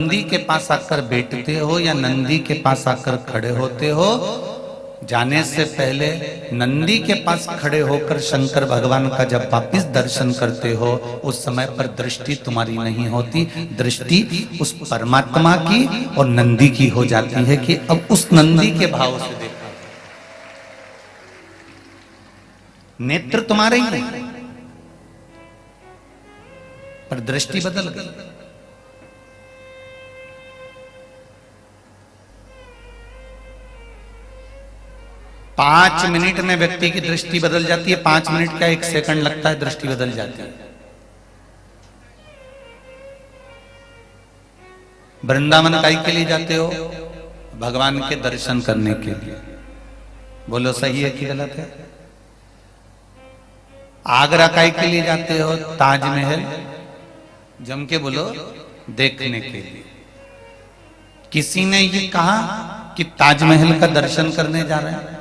नंदी के पास आकर बैठते हो या नंदी के पास आकर खड़े होते हो, जाने से पहले नंदी के पास खड़े होकर शंकर भगवान का जब वापिस दर्शन करते हो, उस समय पर दृष्टि तुम्हारी नहीं होती, दृष्टि उस परमात्मा की और नंदी की हो जाती है कि अब उस नंदी के भाव से देखा। नेत्र तुम्हारे ही नहीं पर दृष्टि बदल गई। 5 मिनट में व्यक्ति की दृष्टि बदल जाती है। 5 मिनट का 1 सेकंड लगता है, दृष्टि बदल जाती है। वृंदावन काई के लिए जाते हो? भगवान के दर्शन करने के लिए। बोलो सही है कि गलत है? आगरा काई के लिए जाते हो? ताजमहल जम के बोलो देखने के लिए। किसी ने ये कहा कि ताजमहल का दर्शन करने जा रहे हैं?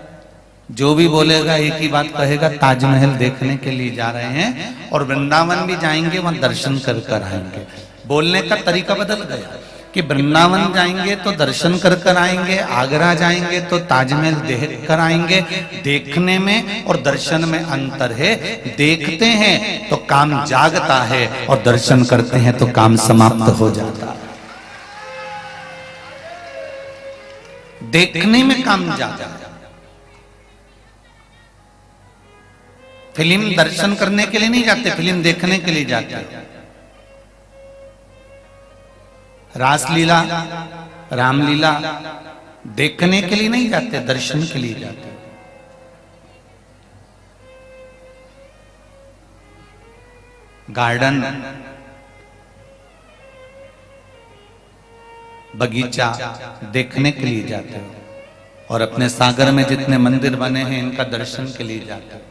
जो भी बोलेगा एक ही बात कहेगा, ताजमहल देखने के लिए जा रहे हैं और वृंदावन भी जाएंगे, वहां दर्शन कर कर आएंगे। बोलने का तरीका बदल गया कि वृंदावन जाएंगे तो दर्शन कर कर आएंगे, आगरा जाएंगे तो ताजमहल देख कर आएंगे। देखने में और दर्शन में अंतर है। देखते हैं तो काम जागता है और दर्शन करते हैं तो काम समाप्त हो जाता है। देखने में काम जागता है। फिल्म दर्शन करने के लिए नहीं जाते, फिल्म देखने के लिए जाते हैं। रासलीला, रामलीला देखने के लिए नहीं जाते, दर्शन के लिए जाते। गार्डन, बगीचा देखने के लिए जाते हो और अपने सागर में जितने मंदिर बने हैं इनका दर्शन के लिए जाते हो।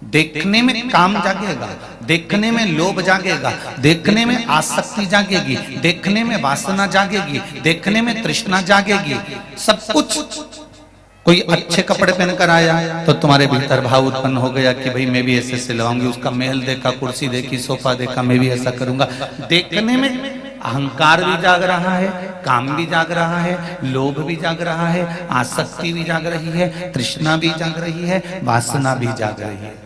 देखने में काम जागेगा, देखने में लोभ जागेगा, देखने में आसक्ति जागेगी, देखने में वासना जागेगी, देखने में तृष्णा जागेगी। सब कुछ। कोई अच्छे कपड़े पहनकर आया तो तुम्हारे भीतर भाव उत्पन्न हो गया कि भाई मैं भी ऐसे सिलवाऊंगी। उसका महल देखा, कुर्सी देखी, सोफा देखा, मैं भी ऐसा करूंगा। देखने में अहंकार भी जाग रहा है, काम भी जाग रहा है, लोभ भी जाग रहा है, आसक्ति भी जाग रही है, तृष्णा भी जाग रही है, वासना भी जाग रही है।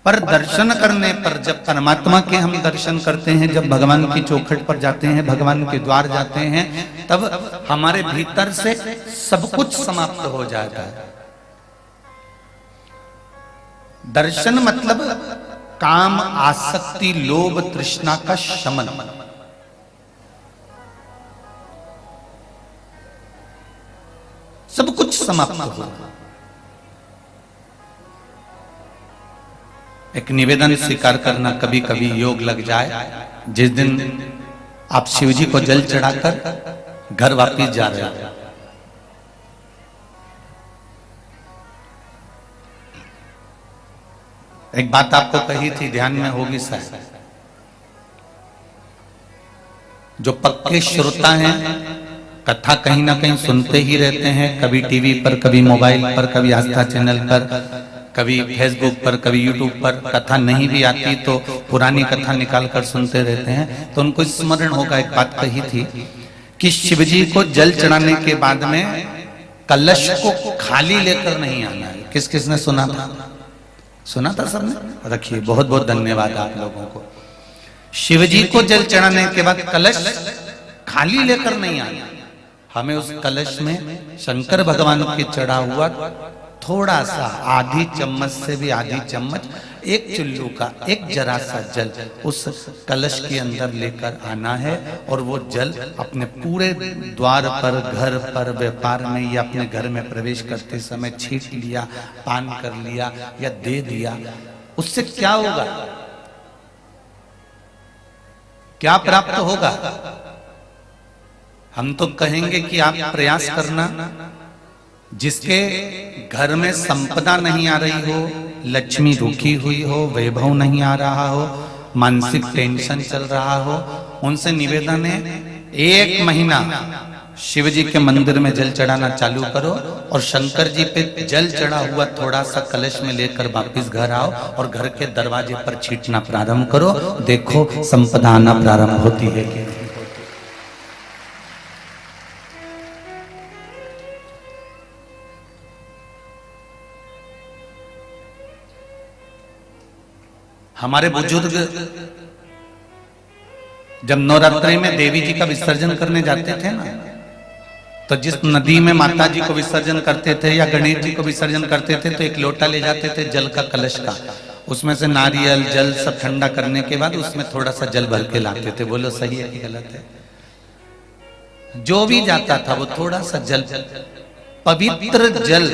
पर दर्शन करने पर, जब परमात्मा के हम दर्शन करते हैं, जब भगवान की चौखट पर जाते हैं, भगवान के द्वार जाते हैं, तब हमारे भीतर से सब कुछ समाप्त हो जाता है। दर्शन मतलब काम, आसक्ति, लोभ, तृष्णा का शमन। सब कुछ समाप्त हो। एक निवेदन स्वीकार करना, कभी कभी योग लग जाए। जिस दिन आप शिव जी को जल चढ़ाकर घर वापिस जा रहे हो, एक बात आपको कही थी, ध्यान में होगी शायद। जो पक्के श्रोता हैं, कथा कहीं ना कहीं सुनते ही रहते हैं, कभी टीवी पर, कभी मोबाइल पर, कभी आस्था चैनल पर, कभी फेसबुक पर, कभी यूट्यूब पर। कथा नहीं भी आती तो पुरानी कथा निकाल कर सुनते रहते हैं। तो उनको स्मरण होगा, एक बात कही थी कि शिवजी को जल चढ़ाने के बाद में कलश को खाली लेकर नहीं आना है। किस किस ने सुना था? सुना था सबने? रखिए, बहुत बहुत धन्यवाद आप लोगों को। शिवजी को जल चढ़ाने के बाद कलश खाली लेकर नहीं आना। हमें उस कलश में शंकर भगवान के चढ़ा हुआ थोड़ा सा, आधी चम्मच से भी आधी चम्मच, एक चुल्लू का एक जरा सा जल उस कलश के अंदर लेकर आना है। और वो जल अपने पूरे द्वार पर, घर पर, व्यापार में या अपने घर में प्रवेश करते समय छींट लिया, पान कर लिया या दे दिया। उससे क्या होगा? क्या प्राप्त होगा? हम तो कहेंगे कि आप प्रयास करना, जिसके घर में संपदा नहीं आ रही हो, लक्ष्मी रुकी हुई हो, वैभव नहीं आ रहा हो, मानसिक टेंशन चल रहा हो, उनसे निवेदन है 1 महीना शिव जी के मंदिर में जल चढ़ाना चालू करो और शंकर जी पे जल चढ़ा हुआ थोड़ा सा कलश में लेकर वापिस घर आओ और घर के दरवाजे पर छींटना प्रारंभ करो। देखो संपदा आना प्रारंभ होती है कि हमारे बुजुर्ग जब नवरात्रि में देवी जी का विसर्जन करने जाते थे ना, तो जिस नदी में माता जी को विसर्जन करते थे या गणेश जी को विसर्जन करते थे, तो एक लोटा ले जाते थे जल का, कलश का, उसमें से नारियल जल सब ठंडा करने के बाद उसमें थोड़ा सा जल भर के लाते थे। बोलो सही है कि गलत है? जो भी जाता था वो थोड़ा सा जल, पवित्र जल,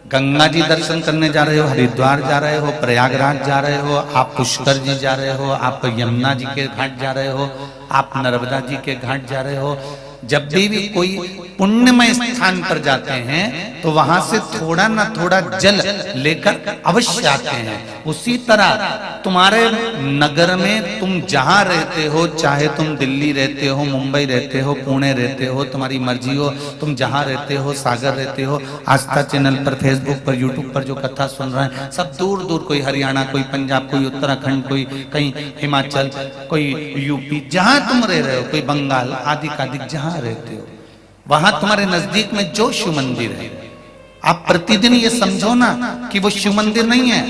गंगा जी दर्शन करने जा रहे हो, हरिद्वार जा रहे हो, प्रयागराज जा रहे हो, आप पुष्कर जी जा रहे हो, आप यमुना जी के घाट जा रहे हो, आप नर्मदा जी के घाट जा रहे हो, जब भी कोई पुण्यमय स्थान पर जाते हैं तो वहां से थोड़ा ना थोड़ा जल लेकर अवश्य आते हैं। उसी तरह तुम्हारे नगर में तुम जहां रहते हो, चाहे तुम दिल्ली रहते हो, मुंबई रहते हो, पुणे रहते हो, तुम्हारी मर्जी हो, तुम जहां रहते हो, सागर रहते हो, आस्था चैनल पर, फेसबुक पर, यूट्यूब पर जो कथा सुन रहे हैं, सब दूर दूर, कोई हरियाणा, कोई पंजाब, कोई उत्तराखंड, कोई कहीं हिमाचल, कोई यूपी, जहां तुम रह रहे हो, कोई बंगाल आदि कादिक जहां रहते हो, वहां तुम्हारे नजदीक में जो शिव मंदिर है, आप प्रतिदिन ये समझो ना कि वो शिव मंदिर नहीं है,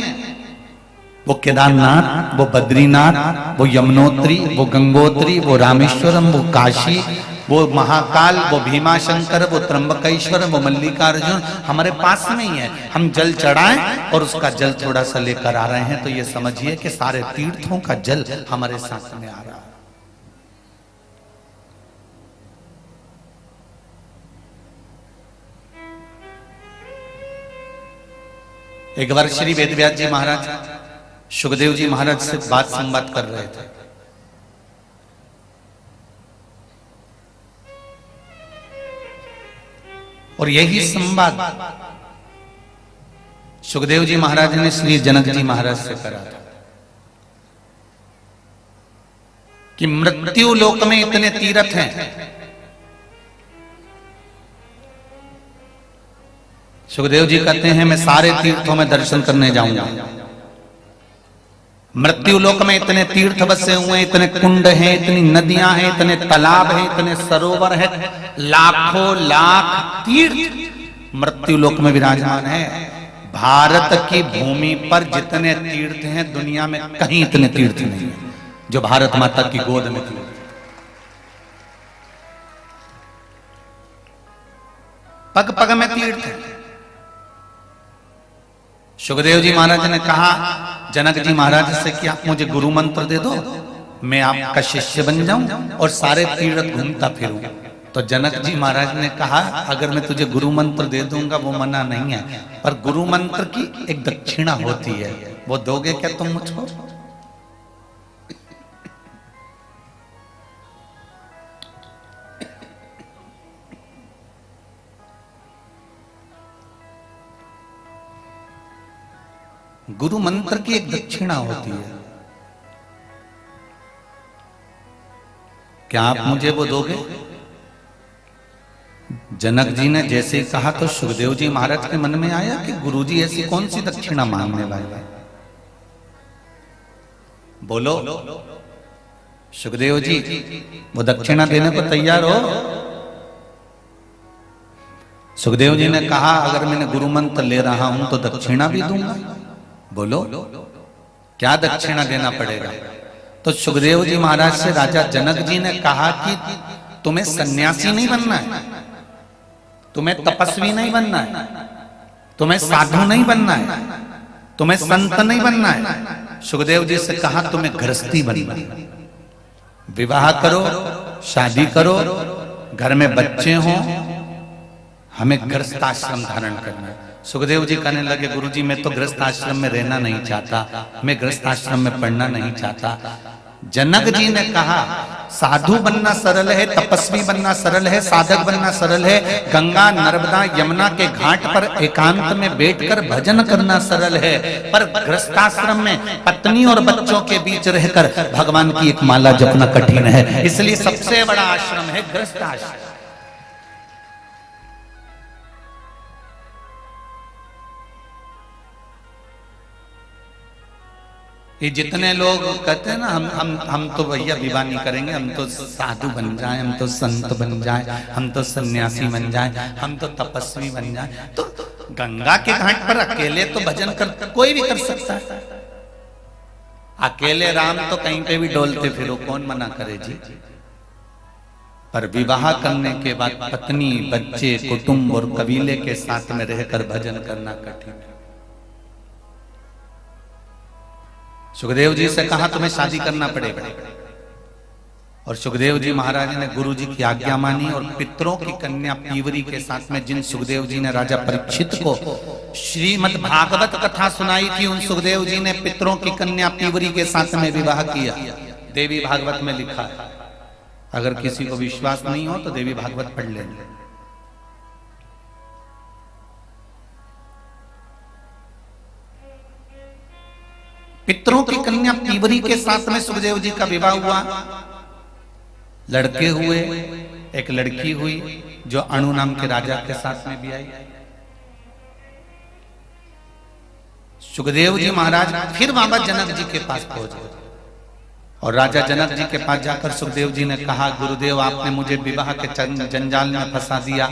वो केदारनाथ, वो बद्रीनाथ, वो यमुनोत्री, वो गंगोत्री, वो रामेश्वरम, वो काशी, वो महाकाल, वो भीमाशंकर, वो त्र्यंबकेश्वर, वो मल्लिकार्जुन हमारे पास में ही है। हम जल चढ़ाएं और उसका जल थोड़ा सा लेकर आ रहे हैं, तो ये समझिए कि सारे तीर्थों का जल हमारे साथ में आ रहा है। एक बार श्री वेदव्यास जी महाराज सुखदेव जी महाराज से बात संवाद कर रहे थे, और यही संवाद सुखदेव जी महाराज ने श्री जनक जी महाराज से करा था कि मृत्यु लोक में इतने तीर्थ हैं। सुखदेव जी कहते हैं मैं सारे तीर्थों में दर्शन करने जाऊंगा। मृत्यु लोक में इतने तीर्थ बसे हुए हैं, इतने कुंड हैं, इतनी नदियां हैं, इतने तालाब हैं, इतने सरोवर हैं, लाखों लाख तीर्थ मृत्यु लोक में विराजमान है। भारत की भूमि पर जितने तीर्थ हैं, दुनिया में कहीं इतने तीर्थ नहीं है जो भारत माता की गोद में तीर्थ। पग पग में तीर्थ है। सुखदेव जी महाराज ने कहा जनक जी महाराज से कि आप मुझे गुरु मंत्र दे दो, मैं आपका शिष्य बन जाऊं और सारे तीर्थ घूमता फिरूं। तो जनक जी महाराज ने कहा अगर मैं तुझे गुरु मंत्र दे दूंगा वो मना नहीं है, पर गुरु मंत्र की एक दक्षिणा होती है, वो दोगे क्या तुम मुझको? गुरु मंत्र की एक दक्षिणा होती है, क्या आप मुझे वो दोगे? जनक जी ने जैसे ही कहा तो सुखदेव जी महाराज के मन में आया कि गुरुजी ऐसी कौन सी दक्षिणा मांगने वाले हैं। बोलो सुखदेव जी वो दक्षिणा देने को तैयार हो? सुखदेव जी ने कहा अगर मैंने गुरु मंत्र ले रहा हूं तो दक्षिणा भी दूंगा। बोलो क्या दक्षिणा देना पड़ेगा? तो सुखदेव जी महाराज से राजा जनक जी ने कहा कि तुम्हें सन्यासी नहीं बनना है, तुम्हें तपस्वी नहीं बनना है, तुम्हें साधु नहीं बनना है, तुम्हें संत नहीं बनना है। सुखदेव जी से कहा तुम्हें गृहस्थी बनना है, विवाह करो, शादी करो, घर में बच्चे हों, हमें गृहस्थ आश्रम धारण करना है। सुखदेव जी कहने लगे गुरुजी मैं तो गृहस्थ आश्रम में रहना नहीं चाहता, मैं गृहस्थ आश्रम में पढ़ना नहीं चाहता। जनक जी ने कहा साधु बनना सरल है, तपस्वी बनना सरल है, साधक बनना सरल है, गंगा नर्मदा यमुना के घाट पर एकांत में बैठकर भजन करना सरल है, पर गृहस्थाश्रम में पत्नी और बच्चों के बीच रहकर भगवान की एक माला जपना कठिन है। इसलिए सबसे बड़ा आश्रम है गृहस्थ आश्रम। ये जितने लोग कहते हैं ना हम तो भैया विवाह नहीं करेंगे, हम तो साधु बन जाएं, हम तो संत बन जाएं, हम तो सन्यासी बन जाएं, हम तो तपस्वी बन जाएं, तो गंगा के घाट पर अकेले तो भजन कर कोई भी कर सकता है। अकेले राम तो कहीं पे भी डोलते फिरो, कौन मना करे जी। पर विवाह करने के बाद पत्नी, बच्चे, कुटुंब और कबीले के साथ में रहकर भजन करना कठिन है। सुखदेव जी से कहा तुम्हें शादी करना पड़ेगा, और सुखदेव जी महाराज ने गुरु जी की आज्ञा मानी और पितरों की कन्या पीवरी के साथ में, जिन सुखदेव जी ने राजा परीक्षित को श्रीमद् भागवत कथा सुनाई थी, उन सुखदेव जी ने पितरों की कन्या पीवरी के साथ में विवाह किया। देवी भागवत में लिखा है, अगर किसी को विश्वास नहीं हो तो देवी भागवत पढ़ लेंगे। पितरों की कन्या पीवरी के साथ में सुखदेव जी का विवाह हुआ। लड़के हुए, एक लड़की हुई जो अणु नाम के राजा के साथ में भी आई। सुखदेव जी महाराज फिर बाबा जनक जी के पास पहुंचे और राजा जनक जी के पास जाकर सुखदेव जी ने कहा, गुरुदेव आपने मुझे विवाह के जंजाल में फंसा दिया,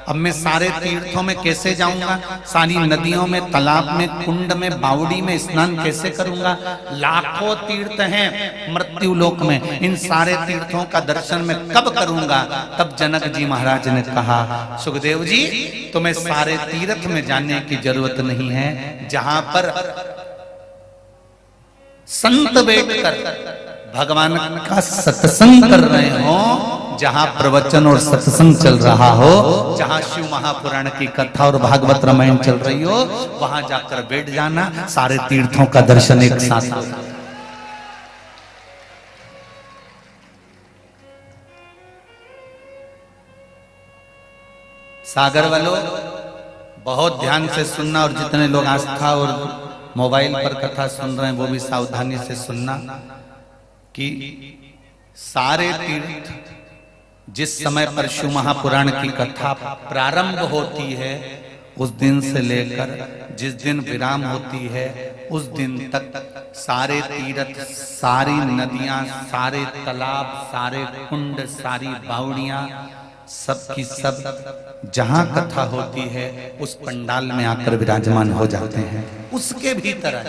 अब मैं सारे तीर्थों में कैसे जाऊंगा, सारी नदियों में, तालाब में, कुंड में, बावड़ी में स्नान कैसे करूंगा। लाखों तीर्थ हैं मृत्यु लोक में, इन सारे तीर्थों का दर्शन मैं कब करूंगा। तब जनक जी महाराज ने कहा, सुखदेव जी तुम्हें सारे तीर्थ में जाने की जरूरत नहीं है, जहां पर संत बैठकर भगवान का सत्संग कर रहे हो, जहां प्रवचन और सत्संग चल रहा हो, जहां शिव महापुराण की कथा और भागवत रामायण चल रही हो, वहां जाकर बैठ जाना, सारे तीर्थों का दर्शन एक साथ हो। सागर वालों बहुत ध्यान से सुनना, और जितने लोग आस्था और मोबाइल पर कथा सुन रहे हैं वो भी सावधानी से सुनना कि सारे तीर्थ जिस समय पर शिव महापुराण की कथा प्रारंभ होती है, उस दिन से लेकर जिस दिन विराम होती है, उस दिन तक सारे तीर्थ, सारी नदियां, सारे तालाब, सारे कुंड, सारी बावड़ियां, सब की सब जहां कथा होती है उस पंडाल में आकर विराजमान हो जाते हैं। उसके भीतर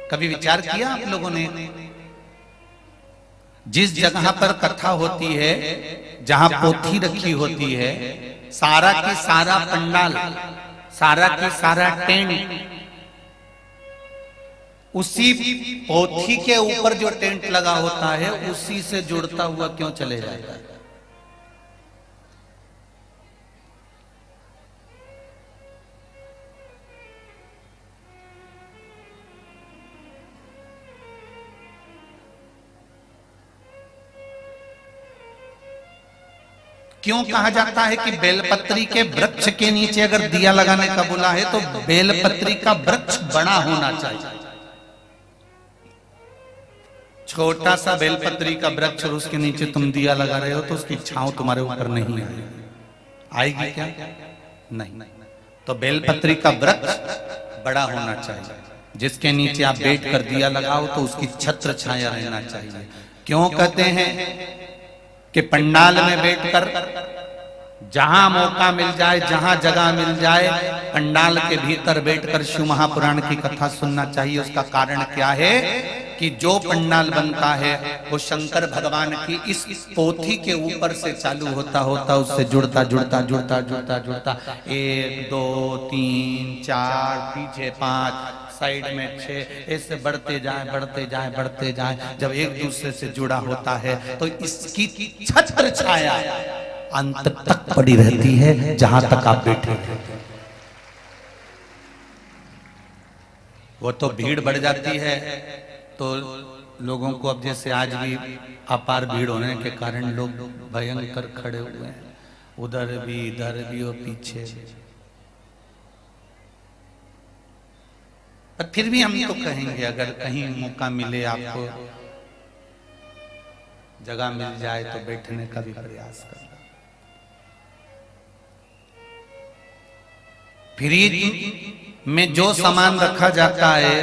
कभी विचार किया आप लोगों ने, जिस जगह पर कथा होती है, जहां पोथी रखी होती है, सारा की सारा पंडाल, सारा की सारा टेंट उसी पोथी के ऊपर जो टेंट लगा होता है उसी से जुड़ता हुआ क्यों चले जाता है? क्यों कहा जाता है कि बेलपत्री के वृक्ष के नीचे अगर दिया लगाने का बोला है तो बेलपत्री का वृक्ष बड़ा होना चाहिए। छोटा सा बेलपत्री का वृक्ष और उसके नीचे तुम दिया लगा रहे हो तो उसकी छांव तुम्हारे ऊपर नहीं आएगी क्या? नहीं। तो बेलपत्री का वृक्ष बड़ा होना चाहिए, जिसके नीचे आप बैठ कर दिया लगाओ तो उसकी छत्र छाया रहना चाहिए। क्यों कहते हैं कि पंडाल में बैठकर जहां मौका मिल जाए, जहां जगह मिल जाए, पंडाल के भीतर बैठकर शिव महापुराण की कथा सुनना चाहिए। उसका कारण क्या है कि जो पंडाल बनता है वो शंकर भगवान की इस पोथी के ऊपर से चालू होता उससे जुड़ता 1 2 3 4 पीछे 5 साइड में 6 ऐसे बढ़ते जाए। जब एक दूसरे से जुड़ा होता है तो इसकी छत्र छाया अंत तक पड़ी रहती है, जहां तक आप बैठे। वो तो भीड़ बढ़ जाती है तो लोगों को, अब जैसे आज भी अपार भीड़ होने के कारण लोग भयंकर खड़े हुए हैं, उधर भी इधर भी और पीछे भी। पर फिर भी हम तो कहेंगे, अगर कहीं मौका मिले, आपको जगह मिल जाए तो बैठने का भी प्रयास करना। फ्रिज में जो सामान रखा जाता है,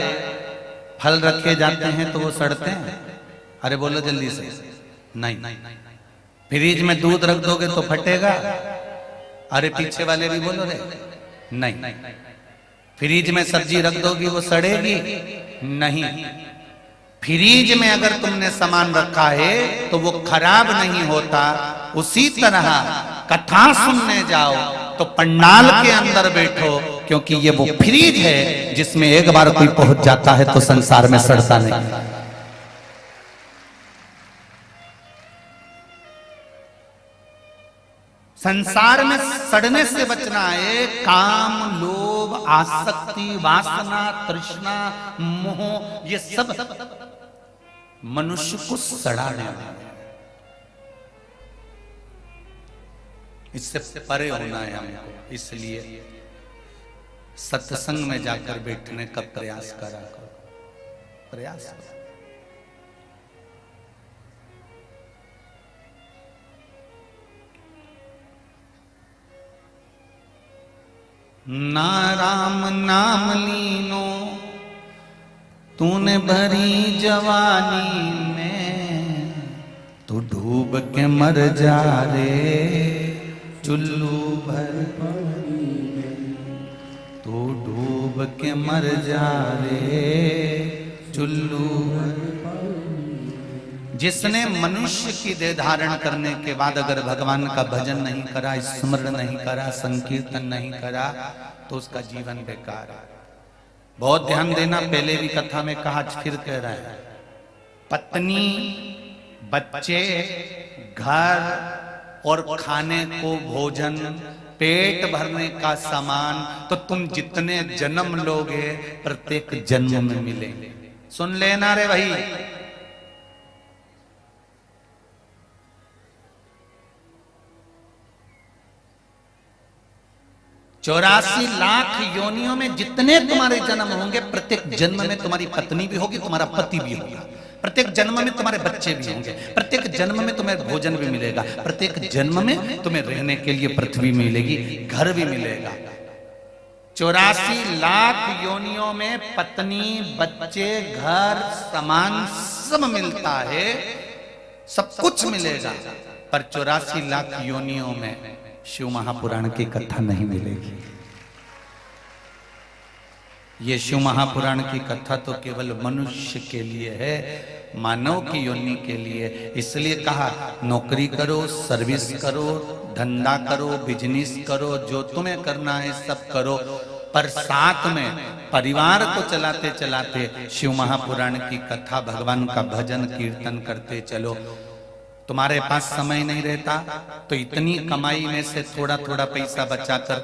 फल रखे जाते हैं तो वो सड़ते हैं? अरे बोलो जल्दी से, नहीं। फ्रिज में दूध रख दोगे तो फटेगा? अरे पीछे वाले भी बोलो रे, नहीं। फ्रिज में सब्जी रख दोगी वो सड़ेगी? नहीं। फ्रिज में अगर तुमने सामान रखा है तो वो खराब नहीं होता। उसी तरह कथा सुनने जाओ तो पंडाल के अंदर बैठो, क्योंकि ये वो फ्रिज है जिसमें एक बार कोई पहुंच जाता है तो संसार में सड़ता नहीं। संसार में सड़ने से बचना है। काम, लोभ, आसक्ति, वासना, तृष्णा, मोह, ये सब मनुष्य को सड़ाने वाला है। इससे परे होना है हमको। इसलिए सत्संग में जाकर बैठने का प्रयास करा करो, प्रयास करो। ना राम नाम लीनो तूने भरी जवानी में, तू डूब के मर जा रे चुल्लू भर पानी में, तू डूब के मर जा रे चुल्लू भर पानी में। जिसने मनुष्य की देह धारण करने के बाद अगर भगवान का भजन नहीं करा, स्मरण नहीं करा, संकीर्तन नहीं करा, तो उसका जीवन बेकार है। बहुत ध्यान देना, पहले भी कथा में कहा, फिर कह रहा है। पत्नी, बच्चे, घर और खाने को भोजन, पेट भरने का सामान तो तुम जितने जन्म लोगे प्रत्येक जन्म में मिलेंगे। सुन लेना रे भाई। 84 लाख योनियों में जितने तुम्हारे जन्म होंगे, प्रत्येक जन्म में तुम्हारी पत्नी भी होगी, तुम्हारा पति भी होगा, प्रत्येक जन्म में तुम्हारे बच्चे भी होंगे, प्रत्येक जन्म में तुम्हें भोजन भी मिलेगा, प्रत्येक जन्म में तुम्हें रहने के लिए पृथ्वी मिलेगी, घर भी मिलेगा। 84 लाख योनियों में पत्नी, बच्चे, घर, सामान सब मिलता है, सब कुछ मिलेगा। पर 84 लाख योनियों में शिव महापुराण की कथा नहीं मिलेगी। ये शिव महापुराण की कथा तो केवल मनुष्य के लिए है, मानव की योनि के लिए। इसलिए कहा नौकरी करो, सर्विस करो, धंधा करो, बिजनेस करो, जो तुम्हें करना है सब करो, पर साथ में परिवार को चलाते चलाते शिव महापुराण की कथा, भगवान का भजन कीर्तन करते चलो। तुम्हारे पास समय नहीं रहता तो इतनी कमाई में से थोड़ा थोड़ा पैसा बचाकर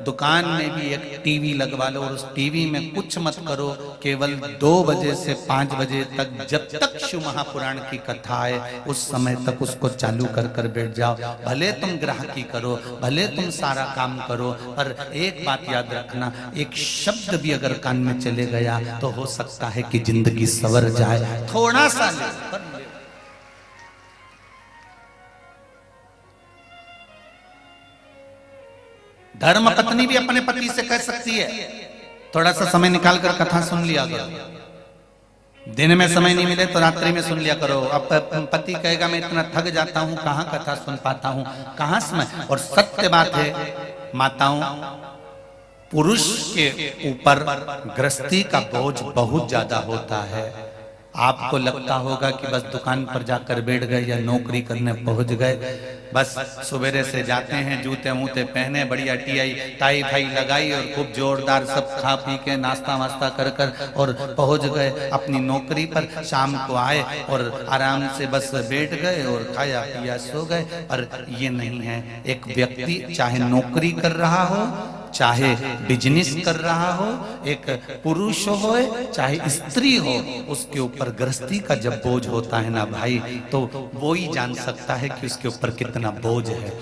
दुकान में भी एक टीवी लगवा लो, और उस टीवी में कुछ मत करो, केवल 2 बजे से 5 बजे तक, जब तक शिव महापुराण की कथा है उस समय तक उसको चालू कर कर बैठ जाओ। भले तुम ग्राहकी करो, भले तुम सारा काम करो, पर एक बात याद रखना, एक शब्द भी अगर कान में चले गया तो हो सकता है कि जिंदगी संवर जाए। थोड़ा सा ले, धर्म पत्नी भी अपने पति से कह सकती है, थोड़ा सा समय निकाल कर कथा सुन लिया करो। दिन में समय नहीं मिले तो रात्रि में सुन लिया करो। अब पति कहेगा मैं इतना थक जाता हूं, कहां कथा सुन पाता हूं, कहां समय। और सत्य बात है माताओं, पुरुष के ऊपर गृहस्थी का बोझ बहुत ज्यादा होता है। आपको लगता होगा कि बस दुकान पर जाकर बैठ गए या नौकरी करने पहुंच गए, बस सवेरे से जाते हैं, जूते मूते पहने, बढ़िया टाई फाई लगाई और खूब जोरदार सब खा पी के नाश्ता वास्ता कर कर और पहुंच गए अपनी नौकरी पर। शाम को आए और आराम से बस बैठ गए और खाया पिया सो गए। पर ये नहीं है। एक व्यक्ति चाहे नौकरी कर रहा हो, चाहे बिजनेस कर रहा हो, एक पुरुष हो चाहे स्त्री हो, उसके ऊपर गृहस्थी का जब बोझ होता है ना भाई, तो वो ही जान सकता है कि उसके ऊपर कितना बोझ है।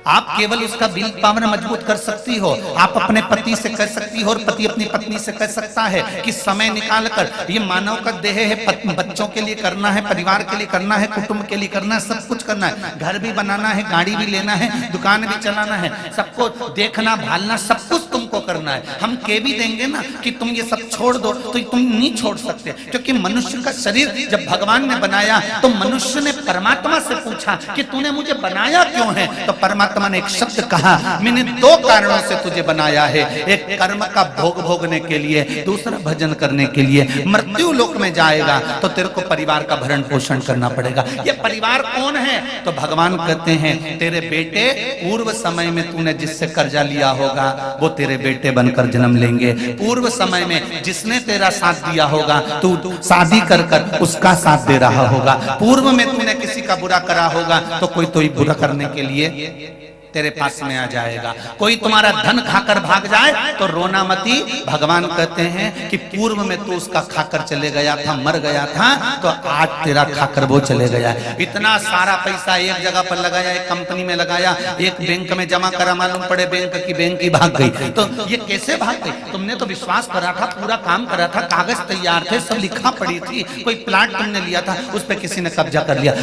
आप केवल उसका विल पावर मजबूत कर सकती हो। आप अपने पति से कह सकती हो और पति अपनी पत्नी से कह सकता है कि समय निकाल कर, ये मानव का देह है, बच्चों के लिए करना है, परिवार के लिए करना है, कुटुंब के लिए करना है, सब कुछ करना है, घर भी बनाना है, गाड़ी भी लेना है, दुकान भी चलाना है, सबको देखना भालना, सब कुछ तुम तुमको करना है। हम कह भी देंगे ना कि तुम ये सब छोड़ दो तो तुम नहीं छोड़ सकते, क्योंकि मनुष्य का शरीर जब भगवान ने बनाया तो मनुष्य ने परमात्मा से पूछा कि तूने मुझे बनाया क्यों है, तो परमात्मा ने एक शब्द कहा, मैंने दो कारणों से तुझे बनाया है, एक कर्म का भोग भोगने के लिए, दूसरा भजन करने के लिए। मृत्यु लोक में जाएगा तो तेरे को परिवार का भरण पोषण करना पड़ेगा। ये परिवार कौन है? तो भगवान कहते हैं तेरे बेटे, पूर्व समय में तूने जिससे कर्जा लिया होगा वो तेरे बेटे बनकर जन्म लेंगे। पूर्व समय में जिसने तेरा साथ दिया होगा तू शादी कर कर उसका साथ दे रहा होगा। पूर्व में तूने किसी का बुरा करा होगा तो कोई तो बुरा करने के लिए तेरे पास में आ जाएगा। कोई तुम्हारा धन खाकर भाग जाए तो रोना मती। भगवान कहते हैं कि पूर्व में तू उसका खाकर चले गया था, मर गया था, तो आज तेरा खाकर वो चले गया। इतना सारा पैसा एक जगह पर लगाया, एक कंपनी में लगाया, एक बैंक में जमा करा, मालूम पड़े बैंक की भाग गई। तो ये कैसे भाग गई? तुमने तो विश्वास करा था, पूरा काम करा था, कागज तैयार थे, सब लिखा पड़ी थी, कोई प्लाट तुमने लिया था, उस पर किसी ने कब्जा कर लिया।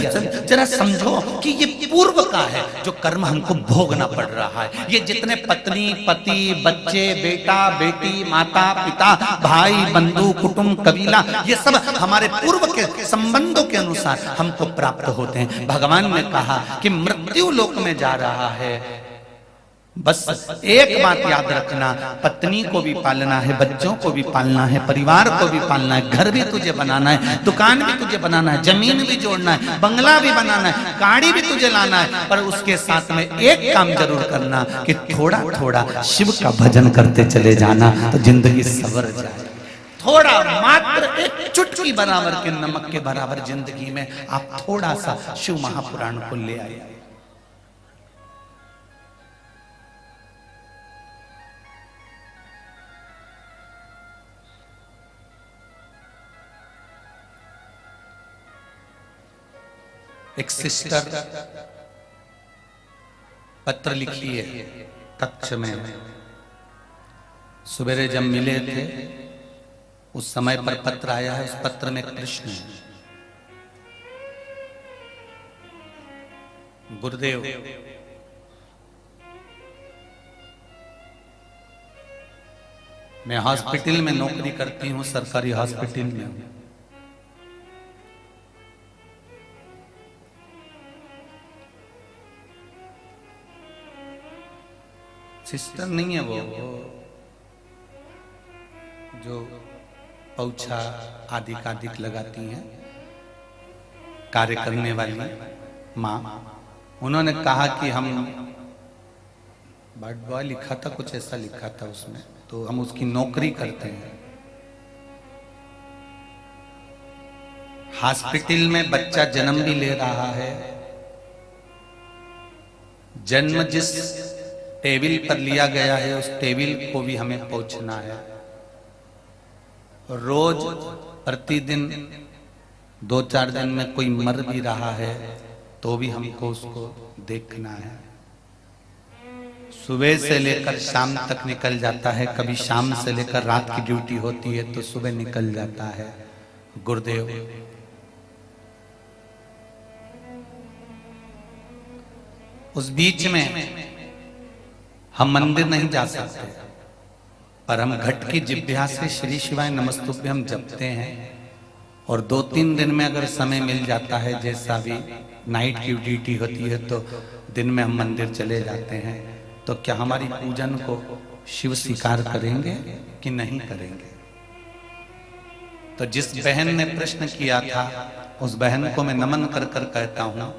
जरा समझो कि ये पूर्व का है जो कर्म हमको भोगना पड़ रहा है। ये जितने पत्नी, पति, बच्चे, बेटा, बेटी, माता, पिता, भाई, बंधु, कुटुंब, कबीला, ये सब हमारे पूर्व के संबंधों के अनुसार हमको प्राप्त होते हैं। भगवान ने कहा कि मृत्यु लोक में जा रहा है, बस एक बात याद रखना, पत्नी को भी पालना है, बच्चों को भी पालना है, परिवार को भी पालना है, घर भी तुझे बनाना है, दुकान भी तुझे बनाना है, जमीन भी जोड़ना है, बंगला भी बनाना है, गाड़ी भी तुझे लाना है, पर उसके साथ में एक काम जरूर करना कि थोड़ा थोड़ा शिव का भजन करते चले जाना, तो जिंदगी सवर जाए। थोड़ा मात्र एक चुटकी बराबर के नमक के बराबर जिंदगी में आप थोड़ा सा शिव महापुराण को ले आए। एक सिस्टर पत्र लिखी है कक्ष में, सवेरे जब मिले थे उस समय पर पत्र आया है। उस पत्र में कृष्ण है, गुरुदेव मैं हॉस्पिटल में नौकरी करती हूँ, सरकारी हॉस्पिटल में। सिस्टर नहीं है वो जो पौछा आदि कादिक लगाती हैं, कार्य करने वाली माँ। उन्होंने कहा कि हम बर्ड बॉय लिखा था, कुछ ऐसा लिखा था उसमें, तो हम उसकी नौकरी करते हैं। हॉस्पिटल में बच्चा जन्म भी ले रहा है, जन्म जिस टेबल पर लिया गया है उस टेबल को भी हमें पहुंचना है। रोज प्रतिदिन 2-4 दिन में कोई मर भी रहा है तो भी हमको उसको देखना है। सुबह से लेकर शाम तक निकल जाता है, कभी शाम से लेकर रात की ड्यूटी होती है तो सुबह निकल जाता है। गुरुदेव उस बीच में हम मंदिर नहीं जा सकते, पर हम घट की जिभ्या से श्री शिवाय नमस्तुभ्यं हम जपते हैं। और 2-3 दिन में अगर समय मिल जाता है, जैसा भी नाइट की ड्यूटी होती है तो दिन में हम मंदिर चले जाते हैं, तो क्या हमारी पूजन को शिव स्वीकार करेंगे कि नहीं करेंगे? तो जिस बहन ने प्रश्न किया था उस बहन को मैं नमन कर कर कहता हूं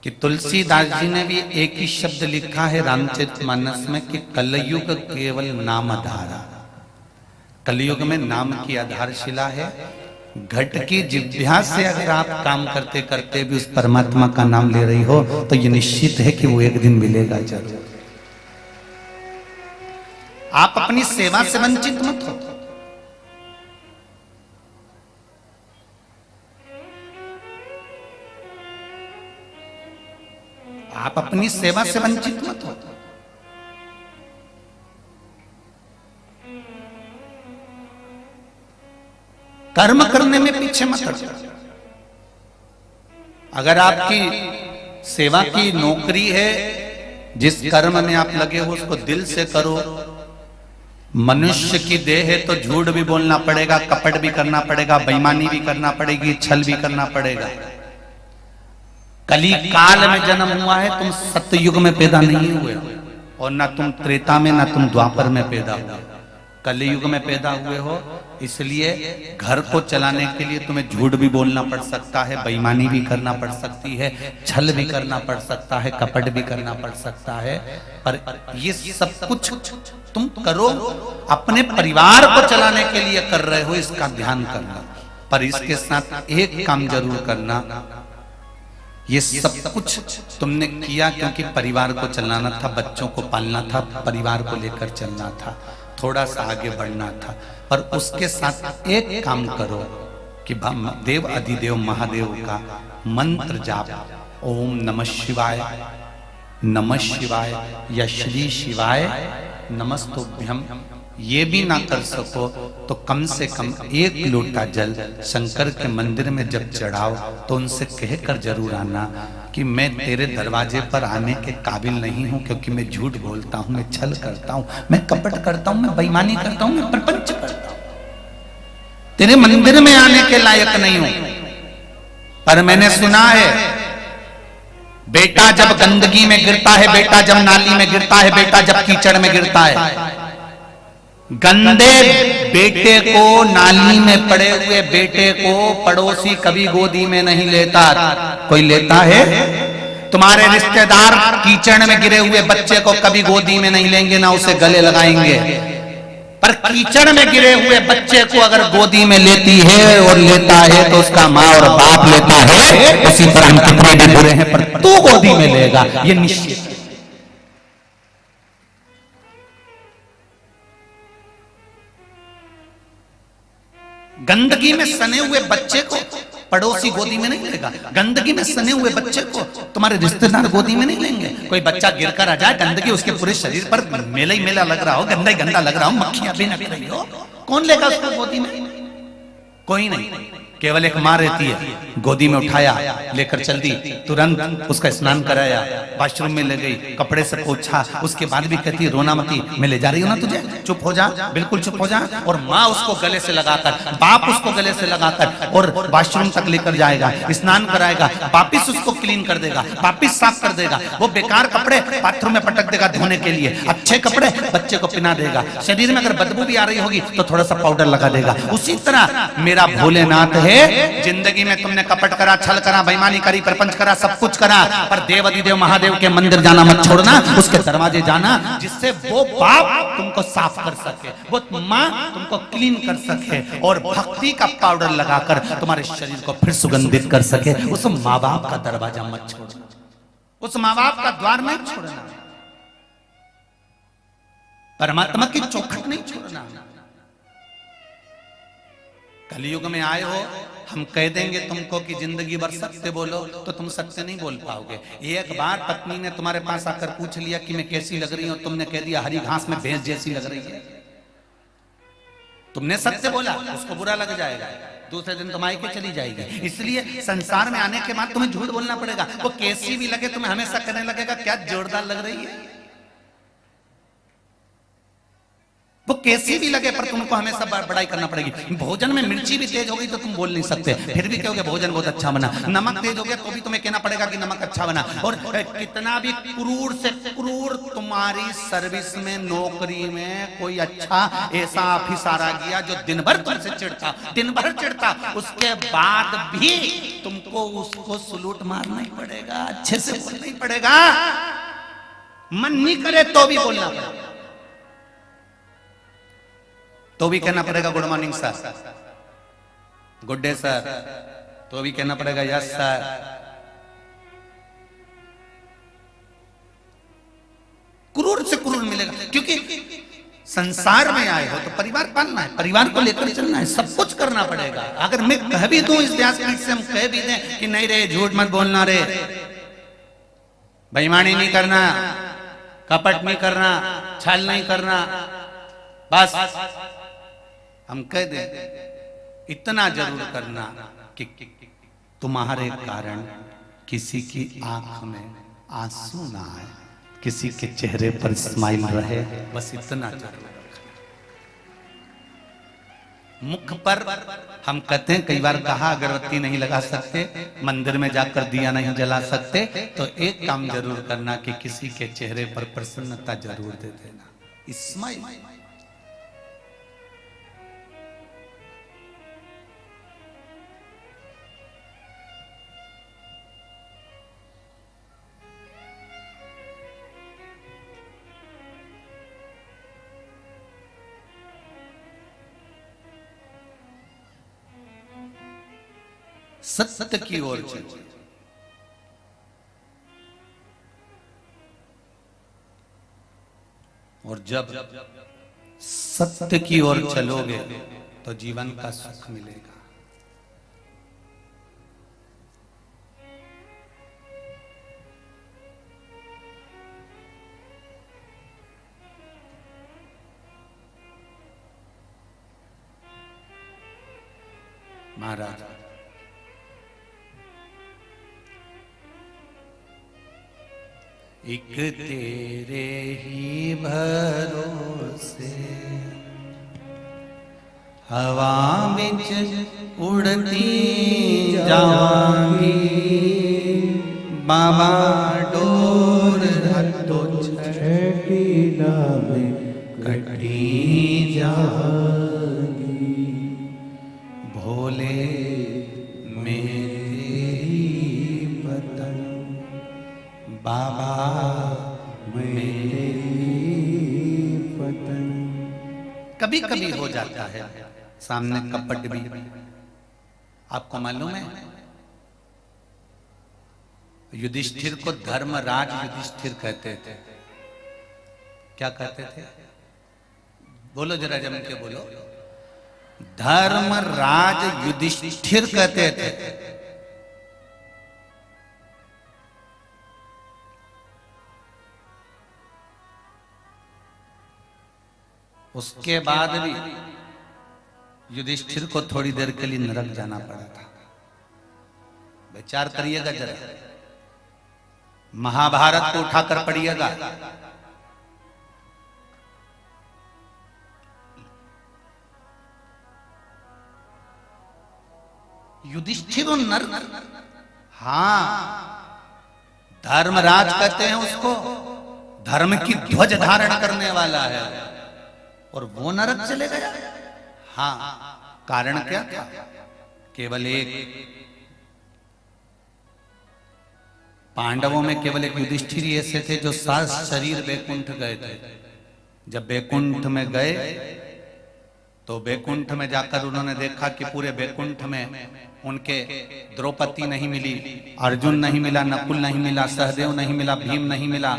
कि तुलसीदास जी ने भी एक ही शब्द लिखा है रामचरितमानस में कि कलयुग केवल नाम आधारा। कलयुग में नाम की आधारशिला है। घट की जिह्वा से अगर आप काम करते करते भी उस परमात्मा का नाम ले रही हो तो ये निश्चित है कि वो एक दिन मिलेगा जरूर। आप अपनी सेवा से वंचित मत हो। आप अपनी सेवा से वंचित मत हो। कर्म करने में पीछे मत हटो। अगर आपकी सेवा की नौकरी है जिस कर्म में आप लगे हो उसको दिल से करो। मनुष्य की देह है तो झूठ भी बोलना पड़ेगा, कपट भी करना पड़ेगा, बेईमानी भी करना पड़ेगी, छल भी करना पड़ेगा। कली काल में जन्म हुआ है, तुम सतयुग में पैदा नहीं हुए हो, और ना तुम त्रेता में ना तुम द्वापर में पैदा हुए, कलयुग में पैदा हुए हो। इसलिए घर को चलाने के लिए तुम्हें झूठ भी बोलना पड़ सकता है, बेईमानी भी करना पड़ सकती है, छल भी करना पड़ सकता है, कपट भी करना पड़ सकता है। पर ये सब कुछ तुम करो, अपने परिवार को चलाने के लिए कर रहे हो, इसका ध्यान करना। पर इसके साथ एक काम जरूर करना, ये सब कुछ तुमने किया क्योंकि परिवार को चलाना था, बच्चों को पालना था, परिवार को लेकर चलना था, थोड़ा सा आगे बढ़ना था। पर उसके साथ एक काम करो कि देव अधिदेव महादेव का मंत्र जाप, ओम नमः शिवाय, नमः शिवाय या श्री शिवाय नमस्तुभ्यम, ये भी ना कर सको तो कम से कम 1 लोटा जल शंकर के मंदिर में जब चढ़ाओ तो उनसे कहकर जरूर आना कि मैं तेरे दरवाजे पर आने के काबिल नहीं हूं, क्योंकि मैं झूठ बोलता हूं, मैं छल करता हूं, मैं कपट करता हूं, मैं बेईमानी करता हूं, मैं प्रपंच करता हूं, तेरे मंदिर में आने के लायक नहीं हूं। पर मैंने सुना है, बेटा जब गंदगी में गिरता है, बेटा जब नाली में गिरता है, बेटा जब कीचड़ में गिरता है, गंदे बेटे को, नाली में पड़े हुए बेटे को पड़ोसी कभी गोदी में नहीं लेता। कोई लेता है? तुम्हारे रिश्तेदार कीचड़ में गिरे हुए बच्चे को कभी गोदी में नहीं लेंगे, ना उसे गले लगाएंगे। पर कीचड़ में गिरे हुए बच्चे को अगर गोदी में लेती है और लेता है तो उसका माँ और बाप लेता है। उसी तरह हम कितने भी बुरे हैं पर तू गोदी में लेगा, ये निश्चित। गंदगी में सने हुए बच्चे को पड़ोसी गोदी में नहीं लेगा, गंदगी में सने हुए बच्चे को तुम्हारे रिश्तेदार गोदी में नहीं लेंगे। कोई बच्चा गिरकर आ जाए, गंदगी उसके पूरे शरीर पर मेला ही मेला लग रहा हो, गंदा ही गंदा लग रहा हो, मक्खियां भी नक रही हो, कौन लेगा उसको गोदी में? कोई नहीं। केवल एक माँ रहती है, गोदी में उठाया, लेकर चल दी, तुरंत उसका स्नान कराया, वॉशरूम में ले गई, कपड़े से पोंछा, उसके बाद भी कहती है रोना मती, मैं ले जा रही हूँ ना तुझे, चुप हो जा, बिल्कुल चुप हो जा। और माँ उसको गले से लगाकर, बाप उसको गले से लगाकर और वॉशरूम तक लेकर जाएगा, स्नान कराएगा, वापिस उसको क्लीन कर देगा, वापिस साफ कर देगा। वो बेकार कपड़े बाथरूम में पटक देगा धोने के लिए, अच्छे कपड़े बच्चे को पहना देगा। शरीर में अगर बदबू भी आ रही होगी तो थोड़ा सा पाउडर लगा देगा। उसी तरह मेरा भोलेनाथ है, जिंदगी में तुमने कपट करा, छल करा, बेईमानी करी, प्रपंच करा, सब कुछ करा, पर देव अधिदेव महादेव के मंदिर जाना मत छोड़ना, उसके दरवाजे जाना, जिससे वो बाप तुमको साफ कर सके, वो माँ तुमको क्लीन कर सके और भक्ति का पाउडर लगाकर तुम्हारे शरीर को फिर सुगंधित कर सके। उस माँ बाप का दरवाजा मत छोड़ना, उस माँ बाप का द्वार नहीं छोड़ना, परमात्मा की चौखट नहीं छोड़ना। कलयुग में आए हो, हम कह देंगे तुमको कि जिंदगी भर सत्य बोलो, तो तुम सत्य नहीं बोल पाओगे। एक बार पत्नी ने तुम्हारे पास आकर पूछ लिया कि मैं कैसी लग रही हूं, तुमने कह दिया हरी घास में भैंस जैसी लग रही है, तुमने सत्य बोला, उसको बुरा लग जाएगा, दूसरे दिन तुम आके चली जाएगी। इसलिए संसार में आने के बाद तुम्हें झूठ बोलना पड़ेगा। वो कैसी भी लगे तुम्हें हमेशा कहने लगेगा क्या जोरदार लग रही है, वो कैसी भी लगे पर तुमको हमेशा बड़ाई करना पड़ेगी। भोजन में मिर्ची भी तेज हो गई तो तुम बोल नहीं सकते, फिर भी कहोगे भोजन बहुत अच्छा बना। नमक तेज हो गया तो भी तुम्हें कहना पड़ेगा कि नमक अच्छा बना। और कितना भी क्रूर से क्रूर तुम्हारी सर्विस में, नौकरी में कोई अच्छा ऐसा ऑफिसर आ गया जो दिन भर तुमसे चिढ़ता, दिन भर चिढ़ता, उसके बाद भी तुमको उसको सलूट मारना ही पड़ेगा, अच्छे से बोलना ही पड़ेगा। मन नहीं करे तो भी बोलना पड़ेगा, तो भी कहना पड़ेगा good morning sir, good day sir, तो भी कहना पड़ेगा यस सर। क्रूर से क्रूर मिलेगा, क्योंकि संसार में आए हो तो परिवार पालना है, परिवार को लेकर चलना है, सब कुछ करना पड़ेगा। अगर मैं कह भी दूं इस व्यासपीठ से, हम कह भी दें कि नहीं रे झूठ मत बोलना रे, बेईमानी नहीं करना, कपट नहीं करना, छल नहीं करना, बस हम कह दें इतना जरूर करना कि तुम्हारे कारण किसी की आंख में आंसू ना आए, किसी के चेहरे पर स्माइल रहे, बस इतना जरूर। मुख पर हम कहते हैं, कई बार कहा अगरबत्ती नहीं लगा सकते, मंदिर में जाकर दिया नहीं जला सकते, तो एक काम जरूर करना कि किसी के चेहरे पर प्रसन्नता जरूर दे देना, स्माइल। सत्य की ओर चलो, और जब सत्य की ओर चलोगे तो जीवन का सुख मिलेगा। महाराज एक तेरे ही भरोसे हवा बिच उड़ती जावांगी, बाबा डोर धत्तो छठी नावे कटी जाएगी, भोले मेरी पतन बाबा मेरी पतन। कभी कभी हो जाता है सामने कपट भी। आपको मालूम है युधिष्ठिर को धर्मराज युधिष्ठिर कहते थे। क्या कहते थे? बोलो जरा जम के बोलो। धर्मराज युधिष्ठिर कहते थे। उसके बाद भी युधिष्ठिर को थोड़ी देर के लिए नरक जाना पड़ा था। विचार करिएगा जरा, महाभारत को उठाकर पढ़िएगा। युधिष्ठिर और नरक, हाँ, धर्मराज कहते हैं उसको, धर्म की ध्वज धारण करने वाला है, और वो नरक चले गया। हाँ, कारण क्या था? केवल एक, पांडवों में केवल एक युधिष्ठिर ऐसे थे जो 7 शरीर बैकुंठ गए थे। जब बैकुंठ में गए तो बैकुंठ में जाकर उन्होंने देखा कि पूरे बैकुंठ में उनके द्रौपदी नहीं मिली, अर्जुन नहीं मिला, नकुल नहीं मिला, सहदेव नहीं मिला, भीम नहीं मिला।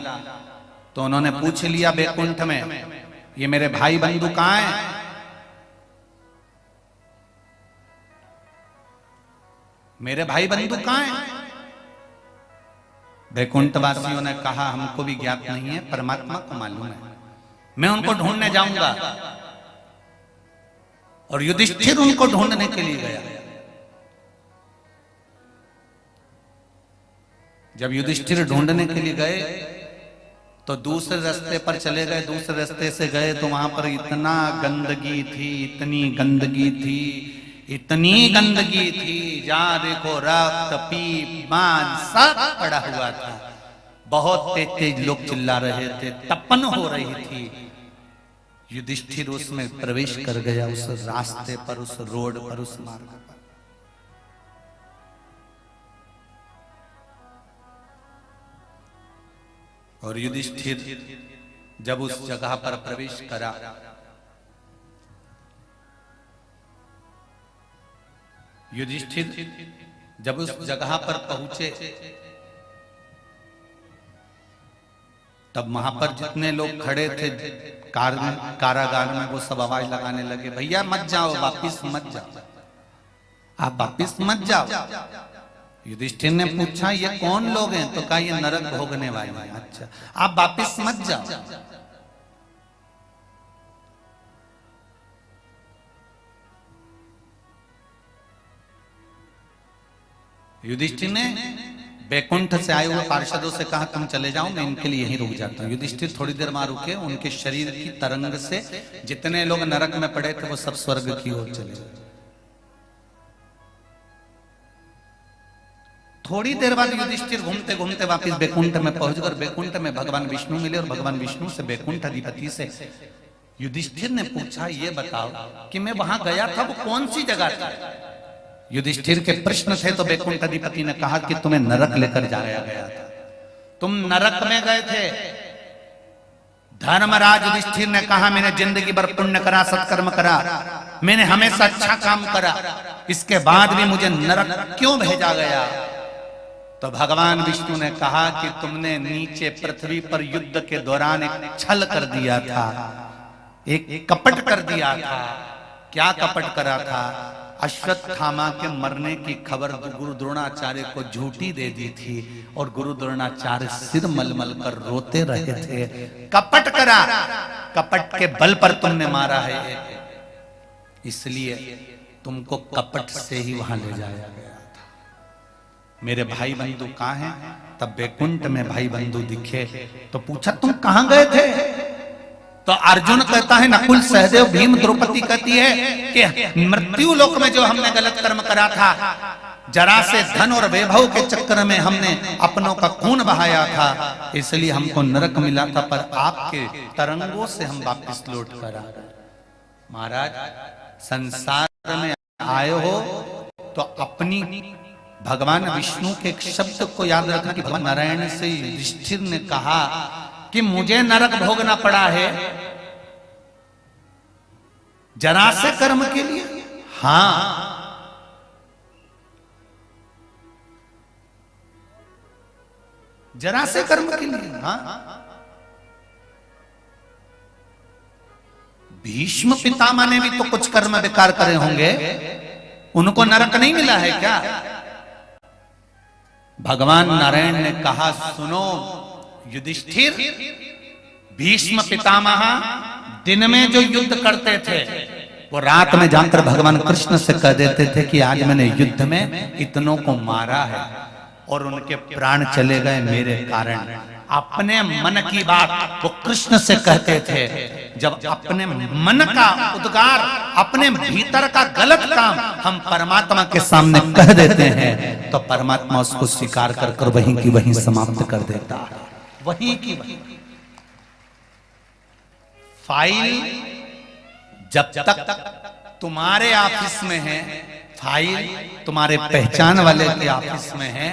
तो उन्होंने पूछ लिया बैकुंठ में, ये मेरे भाई बंधु कहां हैं? मेरे भाई बंधु कहां हैं? बैकुंठ वासियों ने कहा, हमको भी ज्ञात नहीं है, परमात्मा को मालूम है, मैं उनको ढूंढने जाऊंगा। और युधिष्ठिर उनको ढूंढने के लिए गया। जब युधिष्ठिर ढूंढने के लिए गए तो दूसरे रास्ते पर चले गए। दूसरे रास्ते से गए तो वहां पर इतना गंदगी थी, इतनी गंदगी थी, इतनी गंदगी थी, जहां देखो रक्त, पीप, मांस सब पड़ा हुआ था। बहुत तेज तेज लोग चिल्ला रहे थे, तपन हो रही थी। युधिष्ठिर उसमें प्रवेश कर गया, उस रास्ते पर, उस रोड पर, उस मार्ग पर। और युधिष्ठिर जब उस जगह पर प्रवेश करा, युधिष्ठिर जब उस जगह पर पहुंचे, तब वहां पर जितने लोग खड़े थे कारागार में, वो सब आवाज लगाने लगे, भैया मत जाओ, वापिस मत जाओ, आप वापिस मत जाओ। युधिष्ठिर ने पूछा, ये कौन लोग हैं? तो कहा, ये नरक भोगने वाले हैं। अच्छा, आप वापिस मत जाओ। युधिष्ठिर ने बैकुंठ से आए हुए पार्षदों से कहा तुम चले जाओ, मैं इनके लिए यहीं रुक जाता हूँ। युधिष्ठिर थोड़ी देर वहां रुके, उनके शरीर की तरंग से जितने लोग नरक में पड़े थे वो सब स्वर्ग की ओर चले गए। थोड़ी देर बाद युधिष्ठिर घूमते घूमते वापस बैकुंठ में पहुंच गए। बैकुंठ में भगवान विष्णु मिले और भगवान विष्णु से बैकुंठ अधिपति से युधिष्ठिर ने पूछा, ये बताओ कि मैं वहां गया था वो कौन सी जगह थी? युधिष्ठिर के प्रश्न थे तो बैकुंठ अधिपति ने कहा कि तुम्हें नरक लेकर जाया गया था, तुम नरक में गए थे। धर्मराज युधिष्ठिर ने कहा, मैंने जिंदगी भर पुण्य करा, सत्कर्म करा, मैंने हमेशा अच्छा काम करा, इसके बाद भी मुझे नरक क्यों भेजा गया? तो भगवान विष्णु ने कहा कि तुमने नीचे पृथ्वी पर युद्ध के दौरान एक छल कर दिया था, एक कपट कर दिया था। क्या कपट करा था? अश्वत्थामा के मरने की खबर गुरु द्रोणाचार्य को झूठी दे दी थी और गुरु द्रोणाचार्य सिर मलमल कर रोते रहे थे। कपट करा, कपट के बल पर तुमने मारा है, इसलिए तुमको कपट से ही वहां ले जाया गया था। मेरे भाई बंधु कहां हैं? तब बैकुंठ में भाई बंधु दिखे तो पूछा, तुम कहां गए थे? तो अर्जुन कहता है, नकुल सहदेव भीम द्रौपदी कहती है कि मृत्यु लोक में जो हमने गलत कर्म करा था, जरा से धन और वैभव के चक्कर में हमने अपनों का खून बहाया था, इसलिए हमको नरक मिला था, पर आपके तरंगों से हम वापस लौट कर आ गए। महाराज, संसार में आए हो तो अपनी भगवान विष्णु के एक शब्द को याद रखना कि भगवान नारायण से युधिष्ठिर ने कहा कि मुझे नरक भोगना पड़ा है जरा से कर्म के लिए। हां, जरा से कर्म के लिए। हां, भीष्म पितामह ने भी तो कुछ कर्म बेकार करे होंगे, उनको नरक नहीं मिला है क्या? भगवान नारायण ने कहा, सुनो युधिष्ठिर, भीष्म पितामह दिन में जो युद्ध करते थे वो रात में जाकर भगवान कृष्ण से कह देते थे कि आज मैंने युद्ध में इतनों को मारा है और उनके प्राण चले गए मेरे कारण। अपने मन की बात वो कृष्ण से कहते थे। जब अपने मन का उद्गार, अपने भीतर का गलत काम हम परमात्मा के सामने कह देते हैं तो परमात्मा उसको स्वीकार कर कर वहीं की वहीं समाप्त कर देता है। वहीं की वहीं। फाइल जब तक तुम्हारे ऑफिस में है, फाइल तुम्हारे पहचान वाले के ऑफिस में है,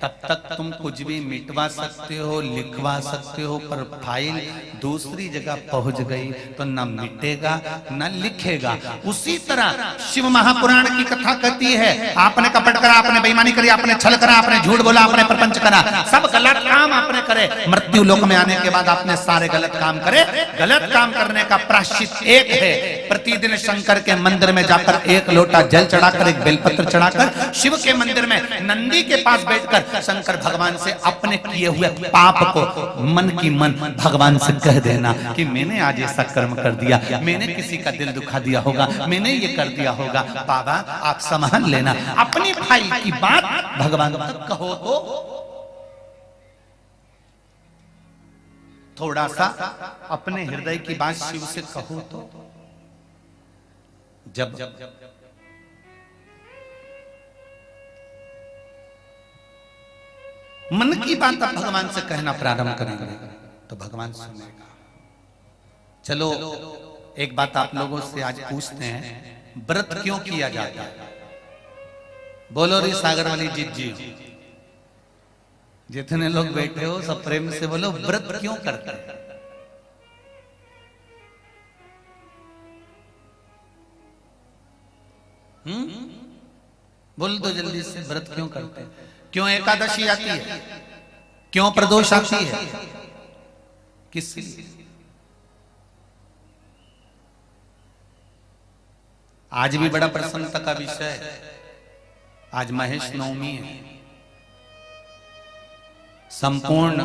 तब तक तुम कुछ भी मिटवा सकते हो, लिखवा सकते हो, पर फाइल दूसरी जगह पहुंच गई तो न मिटेगा न लिखेगा। उसी तरह शिव महापुराण की कथा कहती है, आपने कपट करा, आपने बेईमानी करी, आपने छल करा, आपने झूठ बोला, आपने प्रपंच करा, सब गलत काम आपने करे। मृत्यु लोक में आने के बाद आपने सारे गलत काम करे। गलत काम करने का प्रायश्चित एक है, प्रतिदिन शंकर के मंदिर में जाकर एक लोटा जल चढ़ाकर, एक बेलपत्र चढ़ाकर, शिव के मंदिर में नंदी के पास बैठकर शंकर भगवान से अपने किए हुए पाप को मन की मन भगवान से कह देना कि मैंने आज ऐसा कर्म कर दिया, मैंने किसी का दिल दुखा दिया होगा, मैंने ये कर दिया होगा, बाबा आप संभाल लेना। अपनी भाई की बात भगवान तक कहो तो थोड़ा सा अपने हृदय की बात शिव से कहो तो। जब मन की बात आप भगवान से कहना प्रारंभ करेंगे तो भगवान सुनेगा। चलो एक बात आप लोगों से आज पूछते हैं, व्रत क्यों किया जाता है? बोलो रे सागर वाली जी, जितने लोग बैठे हो सब प्रेम से बोलो, व्रत क्यों करते हैं? बोल दो जल्दी से, व्रत क्यों करते हैं? क्यों एकादशी आती है? क्यों प्रदोष आती है? किस लिए? आज भी बड़ा प्रसन्नता का विषय है, आज महेश नवमी है। संपूर्ण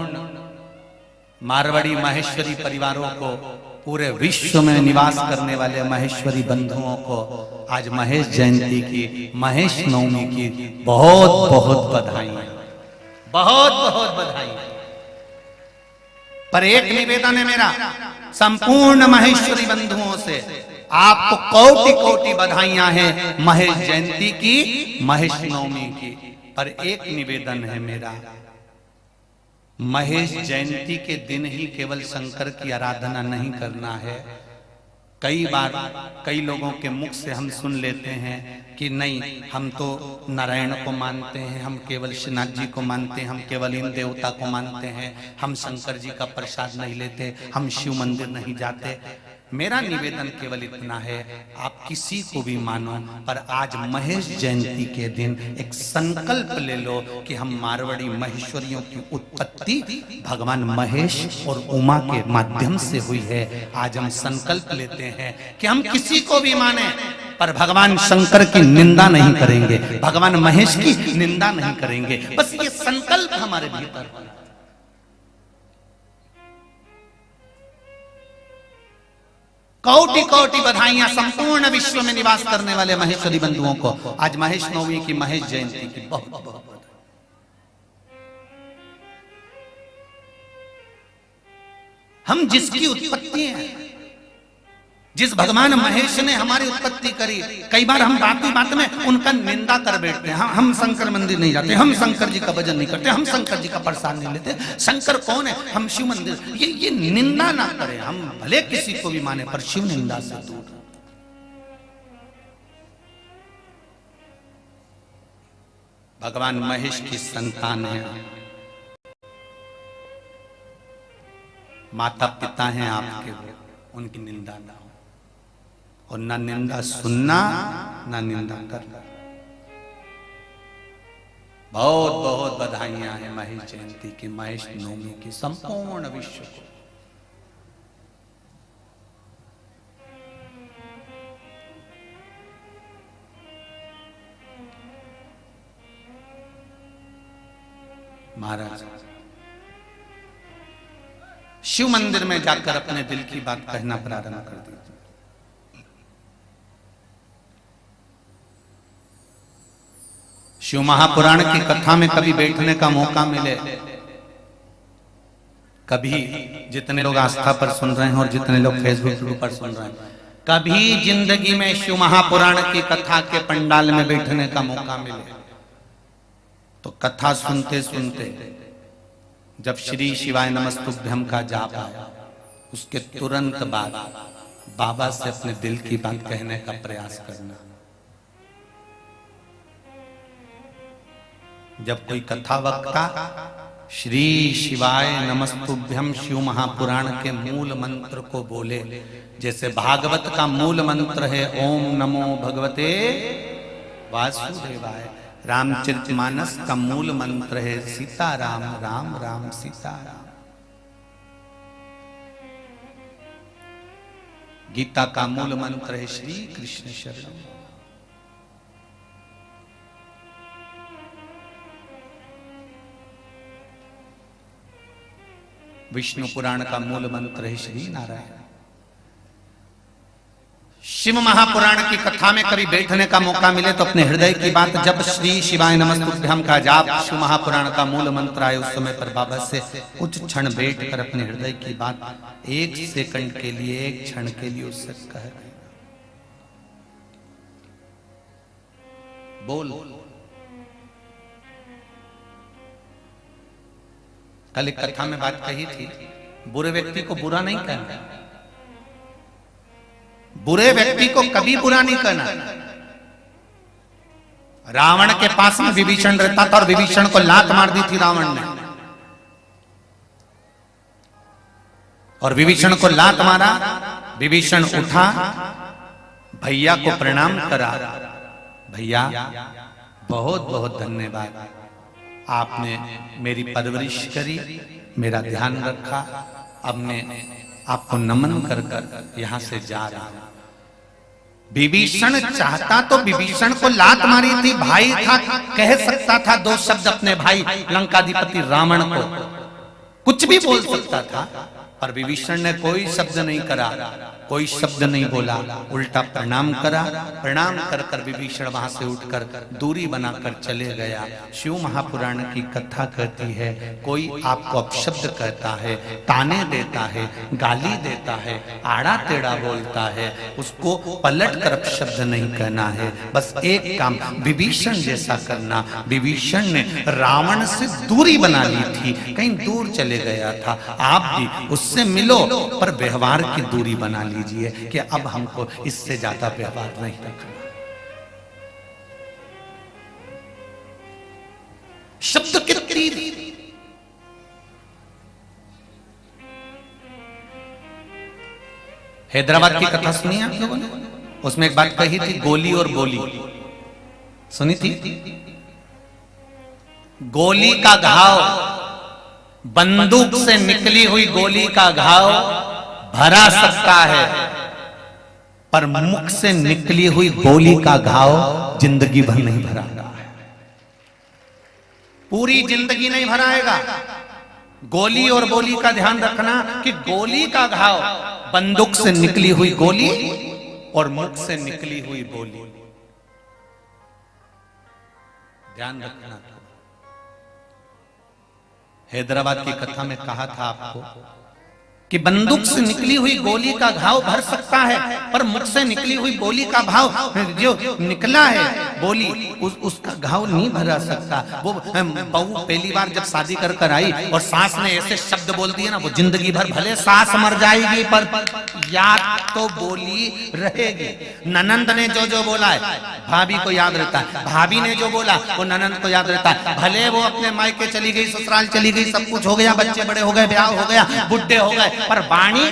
मारवाड़ी महेश्वरी परिवारों को, पूरे विश्व में निवास करने वाले महेश्वरी बंधुओं को आज महेश जयंती की, महेश नवमी की बहुत बहुत बधाई। बहुत बहुत बधाई। पर एक निवेदन है मेरा संपूर्ण महेश्वरी बंधुओं से, आपको कोटि कोटि बधाइयां हैं महेश जयंती की, महेश नवमी की। पर एक निवेदन है मेरा, महेश जयंती के दिन ही केवल शंकर की आराधना नहीं करना है। कई बार कई लोगों के मुख से हम सुन लेते हैं कि नहीं, हम तो नारायण को मानते हैं, हम केवल श्रीनाथ जी को मानते हैं, हम केवल इन देवता को मानते हैं, हम शंकर जी का प्रसाद नहीं लेते, हम शिव मंदिर नहीं जाते। मेरा निवेदन केवल इतना है, आप किसी को भी मानो, पर आज महेश जयंती के दिन एक संकल्प ले लो कि हम मारवाड़ी महेश्वरियों की उत्पत्ति भगवान महेश और उमा के माध्यम से हुई है। आज हम संकल्प लेते हैं कि हम किसी को भी माने, पर भगवान शंकर की निंदा नहीं करेंगे, भगवान महेश की निंदा नहीं करेंगे। बस ये संकल्प हमारे भीतर। कोटि कोटि बधाइयां संपूर्ण विश्व में निवास करने वाले महेश्वरी बंधुओं को आज महेश नवमी की, महेश जयंती की बहुत बहुत बधाई। हम जिसकी उत्पत्ति हैं, जिस भगवान महेश ने हमारी उत्पत्ति करी, कई बार हम बात में उनका निंदा कर बैठते हैं। हम शंकर मंदिर नहीं जाते, हम शंकर जी का भजन नहीं करते, हम शंकर जी का प्रसाद नहीं लेते, शंकर कौन है, हम शिव मंदिर। ये निंदा ना करें। हम भले किसी को भी माने, पर शिव निंदा से दूर। भगवान महेश की संतान है, माता पिता हैं आपके, उनकी निंदा ना हो, और ना निंदा सुनना ना निंदा करना। बहुत बहुत बधाइयां हैं महेश जयंती की, महेश नवमी की संपूर्ण विश्व को। महाराज शिव मंदिर में जाकर अपने दिल की बात कहना प्रारंभ कर दीजिए। शिव महापुराण की कथा में कभी बैठने का मौका मिले, कभी जितने लोग आस्था पर सुन रहे हैं और जितने लोग फेसबुक पर सुन रहे हैं, कभी जिंदगी में शिव महापुराण की कथा के पंडाल में बैठने का मौका मिले, तो कथा सुनते सुनते जब श्री शिवाय नमस्तुभ्यम का जाप आया, उसके तुरंत बाद बाबा से अपने दिल की बात कहने का प्रयास करना। जब कोई कथा वक्ता श्री शिवाय नमस्तुभ्यम शिव महापुराण के मूल मंत्र को बोले, जैसे भागवत का मूल मंत्र है ओम नमो भगवते वासुदेवाय, रामचरितमानस का मूल मंत्र है सीताराम राम राम सीताराम, गीता का मूल मंत्र है श्री कृष्ण शरणम, विष्णु पुराण का मूल मंत्र है श्री नारायण। शिव महापुराण की कथा में कभी बैठने का मौका मिले तो अपने हृदय की बात, जब श्री शिवाय नमस्तुभ्यम का जाप शिव महापुराण का मूल मंत्र आए, उस समय पर बाबा से कुछ क्षण बैठकर अपने हृदय की बात एक सेकंड के लिए, एक क्षण के लिए उससे कह बोल। कल एक कथा में बात कही थी, बुरे व्यक्ति को बुरा नहीं कहना, बुरे व्यक्ति को कभी बुरा नहीं करना। रावण के पास में विभीषण रहता था और विभीषण को लात मार दी थी रावण ने, और विभीषण को लात मारा, विभीषण उठा, भैया को प्रणाम करा, भैया बहुत बहुत धन्यवाद, आपने मेरी परवरिश करी, मेरा ध्यान रखा, अब मैं आपको नमन कर कर यहां से जा रहा हूं। विभीषण चाहता तो विभीषण को लात मारी थी, भाई था, कह सकता था दो शब्द अपने भाई लंकाधिपति रावण को, कुछ भी बोल सकता था, पर विभीषण ने कोई शब्द नहीं करा, कोई शब्द नहीं बोला, उल्टा प्रणाम करा। प्रणाम कर कर विभीषण वहां से उठकर दूरी बनाकर चले गया। शिव महापुराण की कथा कहती है, कोई आपको अपशब्द कहता है, ताने देता है, गाली देता है, आड़ा टेढ़ा बोलता है, उसको पलट कर अपशब्द नहीं कहना है। बस एक काम विभीषण जैसा करना। विभीषण ने रावण से दूरी बना ली थी, कहीं दूर चले गया था। आप भी उससे मिलो पर व्यवहार की दूरी बना लीजिए कि अब हमको इससे ज्यादा व्यवहार नहीं रखना। शब्द के तीर। हैदराबाद की कथा सुनी आप लोगों ने? उसमें एक बात कही थी, गोली और बोली। सुनी थी? गोली का घाव, बंदूक से निकली हुई गोली का घाव भरा सकता है, पर मुख से निकली हुई गोली का घाव जिंदगी भर नहीं भराएगा। पूरी जिंदगी नहीं भराएगा। गोली और बोली का ध्यान रखना कि गोली का घाव, बंदूक से निकली हुई गोली और मुख से निकली हुई बोली, ध्यान रखना। हैदराबाद की कथा में कहा था आपको कि बंदूक से निकली हुई गोली का घाव भर सकता है, पर मुख से निकली हुई गोली का भाव जो निकला है बोली, उसका घाव नहीं भरा सकता। वो बहू पहली बार जब शादी कर कर आई और सास ने ऐसे शब्द बोल दिए ना, वो जिंदगी भर भले सास मर जाएगी पर याद तो बोली रहेगी। ननंद ने जो जो बोला है भाभी को याद रहता है, भाभी ने जो बोला वो ननंद को याद रहता है। भले वो अपने मायके चली गई, ससुराल चली गई, सब कुछ हो गया, बच्चे बड़े हो गए, ब्याह हो गया, बुढ़े हो गए, पर वाणी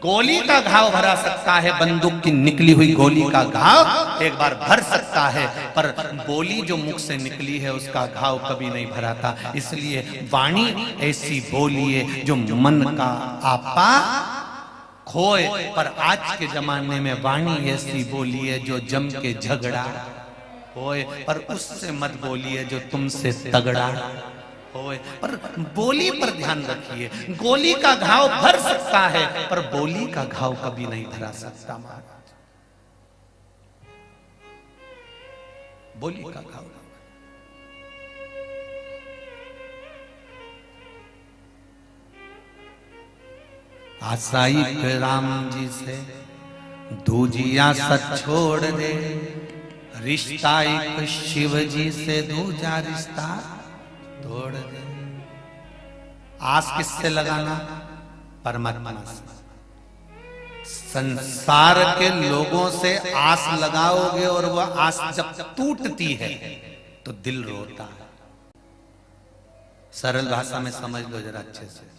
गोली का घाव भरा सकता है। बंदूक की निकली हुई गोली का घाव एक बार भर सकता है, पर बोली जो मुख से निकली है उसका घाव कभी नहीं भराता। इसलिए वाणी ऐसी बोलिए जो मन का आपा खोए, पर आज के जमाने में वाणी ऐसी बोलिए जो जम के झगड़ा होए, पर उससे मत बोलिए जो तुमसे तगड़ा होए। पर बोली पर ध्यान रखिए। गोली का घाव भर सकता है, पर बोली का घाव कभी नहीं भरा सकता महाराज। बोली का घाव। आसाई पे राम जी से दूजिया सच छोड़ दे, रिश्ता एक शिव जी से दूजा रिश्ता तोड़ दे। आस किससे लगाना? परमात्मा से। संसार के लोगों से आस लगाओगे और वह आस जब टूटती है तो दिल रोता है। सरल भाषा में समझ लो जरा अच्छे से।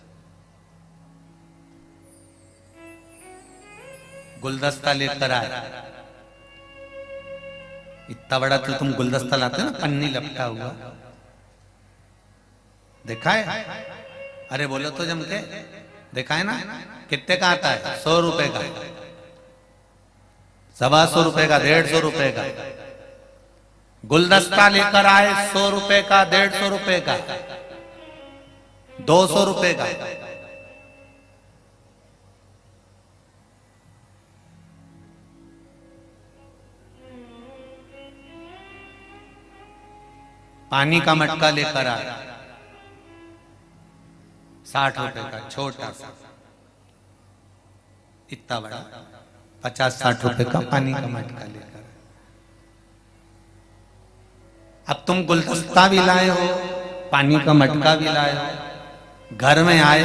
गुलदस्ता लेकर आए, इतना बड़ा तो तुम गुलदस्ता लाते हो ना, पन्नी लपटा हुआ, देखा है? अरे बोलो तो जम के, देखा है ना? कितने का आता है? 100 रुपए का, 125 रुपए का, 150 रुपए का। गुलदस्ता लेकर आए 100 रुपए का, 150 रुपए का, 200 रुपए का। पानी का मटका लेकर आए 60 रुपए का, छोटा सा, इतना बड़ा 50-60 रुपए का पानी का मटका लेकर। अब तुम गुलदस्ता भी लाए हो, पानी का मटका भी लाए हो, घर में आए,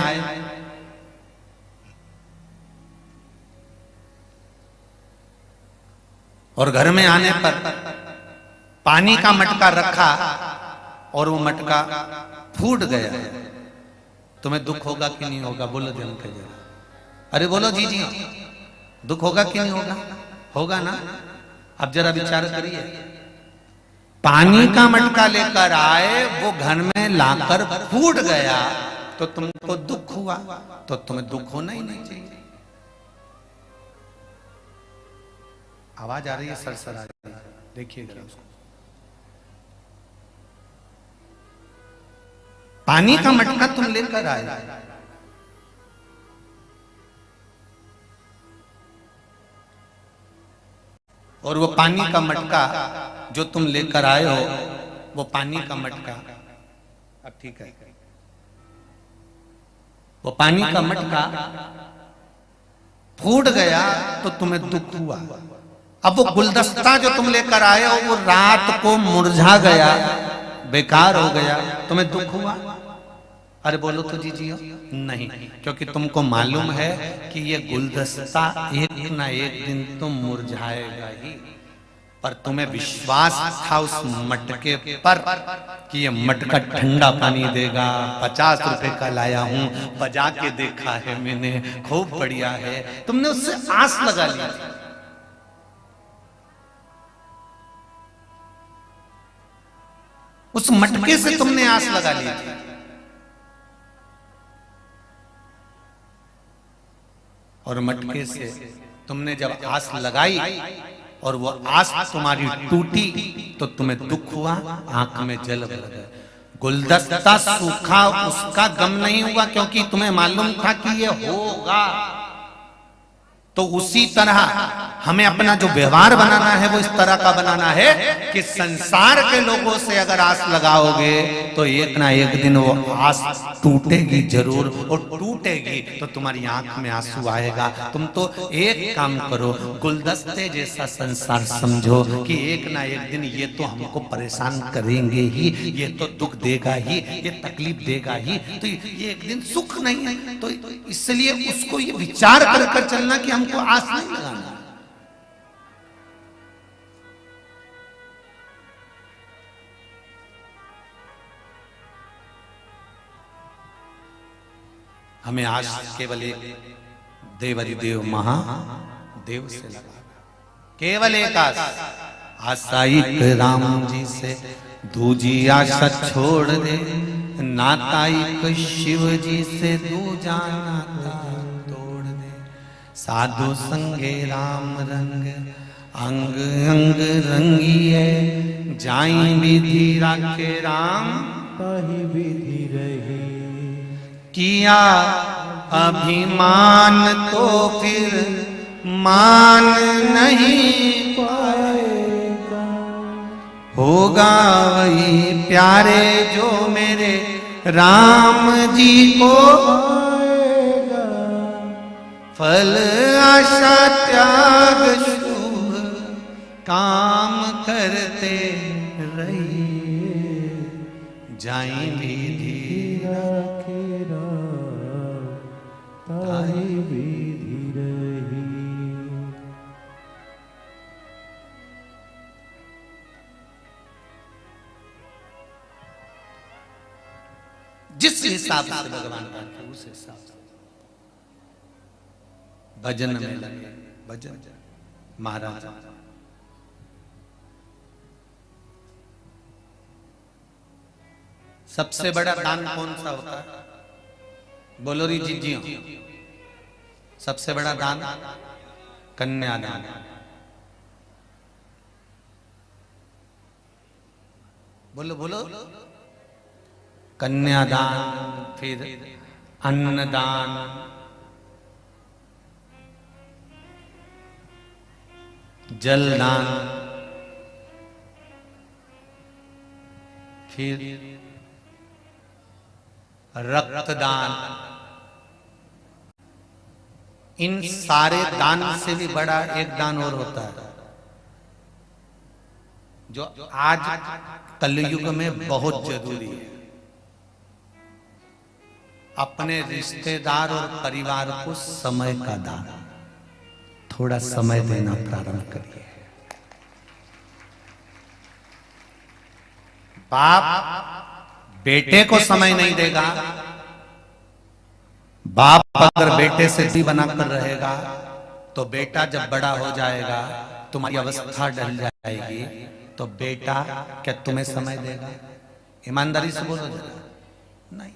और घर में आने पर पानी का मटका रखा और वो मटका फूट गया, तुम्हें दुख होगा कि नहीं होगा? बोलो जन के जरा। अरे बोलो जी जी, दुख होगा कि नहीं होगा? होगा ना। अब जरा विचार करिए, पानी का मटका लेकर आए, वो घर में लाकर फूट गया, तो तुमको दुख हुआ, तो तुम्हें दुख होना ही नहीं चाहिए। आवाज आ रही है, सरसर आ रही है, देखिए जरा उसको। पानी का मटका तुम लेकर आए और वो पानी का मटका जो तुम लेकर आए हो, वो पानी का मटका, अब ठीक है, वो पानी का मटका फूट गया तो तुम्हें दुख हुआ। अब वो गुलदस्ता जो तुम लेकर आए हो वो रात को मुरझा गया, बेकार हो गया, तुम्हें दुख हुआ? अरे बोलो तो जीजियो, नहीं, क्योंकि तुमको मालूम है कि ये गुलदस्ता एक ना एक दिन तो मुरझाएगा ही। पर तुम्हें विश्वास था उस मटके पर कि ये मटका ठंडा पानी देगा, 50 रुपए का लाया हूं, बजा के देखा है मैंने, खूब बढ़िया है। तुमने उससे आस लगा ली, उस मटके से तुमने आस लगा ली थी। और मटके से तुमने जब आस लगाई और वो आस तुम्हारी टूटी तो तुम्हें दुख हुआ, आंख में जल भर गया। गुलदस्ता सूखा, उसका गम नहीं हुआ क्योंकि तुम्हें मालूम था कि ये होगा। तो उसी तरह हमें अपना जो व्यवहार बनाना है वो इस तरह का बनाना है कि संसार के लोगों से अगर आस लगाओगे तो एक ना एक दिन वो आस टूटेगी जरूर, और टूटेगी तो तुम्हारी आंख में आंसू आएगा। तुम तो एक काम करो, गुलदस्ते जैसा संसार समझो कि एक ना एक दिन ये तो हमको परेशान करेंगे ही, ये तो दुख देगा ही, ये तकलीफ देगा ही, तो ये एक दिन सुख नहीं है। तो इसलिए उसको ये विचार कर चलना कि हमको आस नहीं लगाना। हमें आस केवल एक देवरिदेव महादेव से लगा, केवल एक आशा एक राम जी से, दूजी आशा छोड़ दे, नाता एक शिव जी से, दूजा नाता तोड़ दे। साधु संगे राम रंग, अंग अंग रंगिए, जाई विधि राखे राम, ताहि विधि रही। किया अभिमान तो फिर मान नहीं पाएगा, होगा वही प्यारे जो मेरे राम जी को आएगा। फल आशा त्याग शुभ काम करते रहिए, जाई विधि राखे राम, ताहि विधि रही। जिस हिसाब से भगवान रखे उस हिसाब से भजन में लगे, भजन महाराज। सबसे बड़ा दान कौन सा होता है? बोलो री जीजियो, सबसे बड़ा दान कन्यादान। बोलो बोलो, कन्यादान, फिर अन्नदान, जलदान, फिर रक्तदान। इन सारे दान से भी बड़ा एक दान और होता है जो आज कलयुग में बहुत जरूरी है। अपने रिश्तेदार और परिवार को समय का दान। थोड़ा समय देना प्रारंभ करिए। बाप बेटे को समय नहीं देगा, बाप अगर बेटे से दी बनाकर रहेगा तो बेटा जब बड़ा हो जाएगा, तुम्हारी अवस्था ढल जाएगी, तो बेटा क्या तुम्हें समय देगा? ईमानदारी से बोलो जरा, नहीं।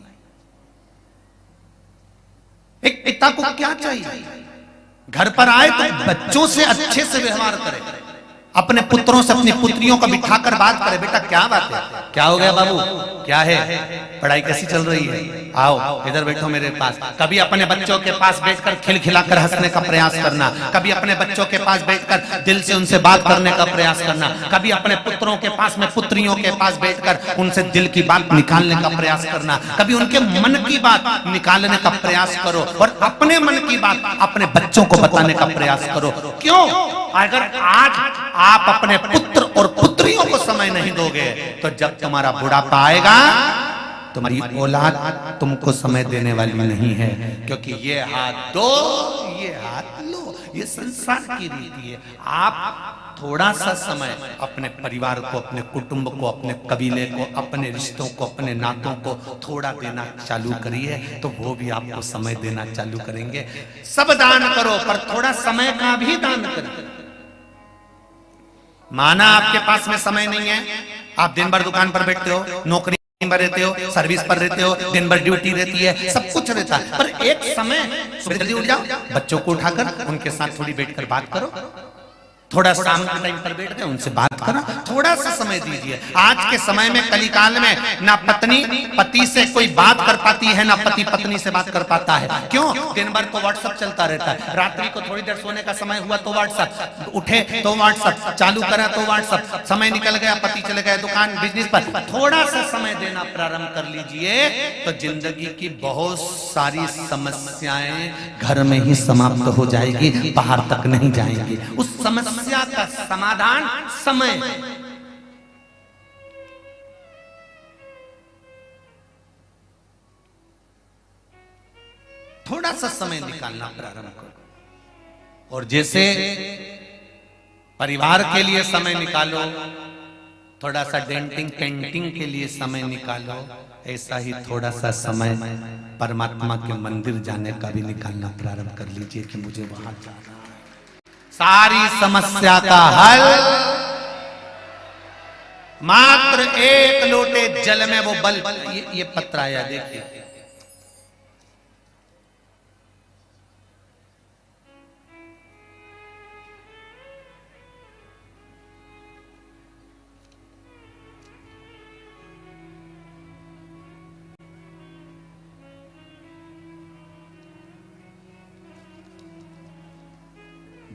एक पिता को क्या चाहिए? घर पर आए तो बच्चों से अच्छे से व्यवहार करे, अपने पुत्रों से अपनी पुत्रियों को बिठाकर बात करे, बेटा क्या बात है, क्या हो गया बाबू, क्या है, पढ़ाई कैसी चल रही है, आओ इधर बैठो मेरे पास। कभी अपने बच्चों के पास बैठकर खिलखिलाकर हंसने का प्रयास करना, कभी अपने बच्चों के पास बैठकर दिल से उनसे बात करने का प्रयास करना, कभी अपने पुत्रों के पास में पुत्रियों के पास बैठकर उनसे दिल की बात निकालने का प्रयास करना, कभी उनके मन की बात निकालने का प्रयास करो और अपने मन की बात अपने बच्चों को बताने का प्रयास करो। क्यों? अगर आज आप अपने पुत्र और पुत्रियों को समय नहीं दोगे तो जब तुम्हारा बुढ़ापा आएगा तुम्हारी औलाद तुमको समय देने वाली नहीं है, क्योंकि ये हाथ दो ये हाथ लो, ये संसार की रीति है। आप थोड़ा सा समय अपने परिवार को, अपने कुटुंब को, अपने कबीले को, अपने रिश्तों को, अपने नातों को थोड़ा देना चालू करिए तो वो भी आपको समय देना चालू करेंगे। सब दान करो पर थोड़ा समय का भी दान करिए। माना आपके पास में समय नहीं है, आप दिन भर दुकान पर बैठते हो, नौकरी पर रहते हो, सर्विस पर रहते हो, दिन भर ड्यूटी रहती है, सब कुछ रहता है, पर एक समय सुबह जल्दी उठ जाओ, बच्चों को उठाकर उनके साथ थोड़ी बैठकर बात करो, थोड़ा शाम के टाइम पर बैठ गए उनसे बात करो, थोड़ा सा समय दीजिए। आज के समय में कलिकाल में ना पत्नी पति से कोई बात कर पाती है, ना पति पत्नी से बात कर पाता है। क्यों? दिन भर तो व्हाट्सएप चलता रहता है, रात्रि को थोड़ी देर सोने का समय हुआ तो व्हाट्सएप, उठे तो व्हाट्सएप, चालू करा तो व्हाट्सएप, समय निकल गया, पति चले गए दुकान बिजनेस पर। थोड़ा सा समय देना प्रारंभ कर लीजिए तो जिंदगी की बहुत सारी समस्याएं घर में ही समाप्त हो जाएगी, बाहर तक नहीं जाएंगी। उस समस्या का समाधान समय। थोड़ा सा समय निकालना प्रारंभ करो और जैसे परिवार के लिए समय निकालो, थोड़ा सा डेंटिंग पेंटिंग के लिए समय निकालो, ऐसा ही थोड़ा सा समय परमात्मा के मंदिर जाने का भी निकालना प्रारंभ कर लीजिए कि मुझे वहां जाना है। सारी समस्या का हल मात्र एक लोटे जल में वो बल। ये पत्र आया देखिए,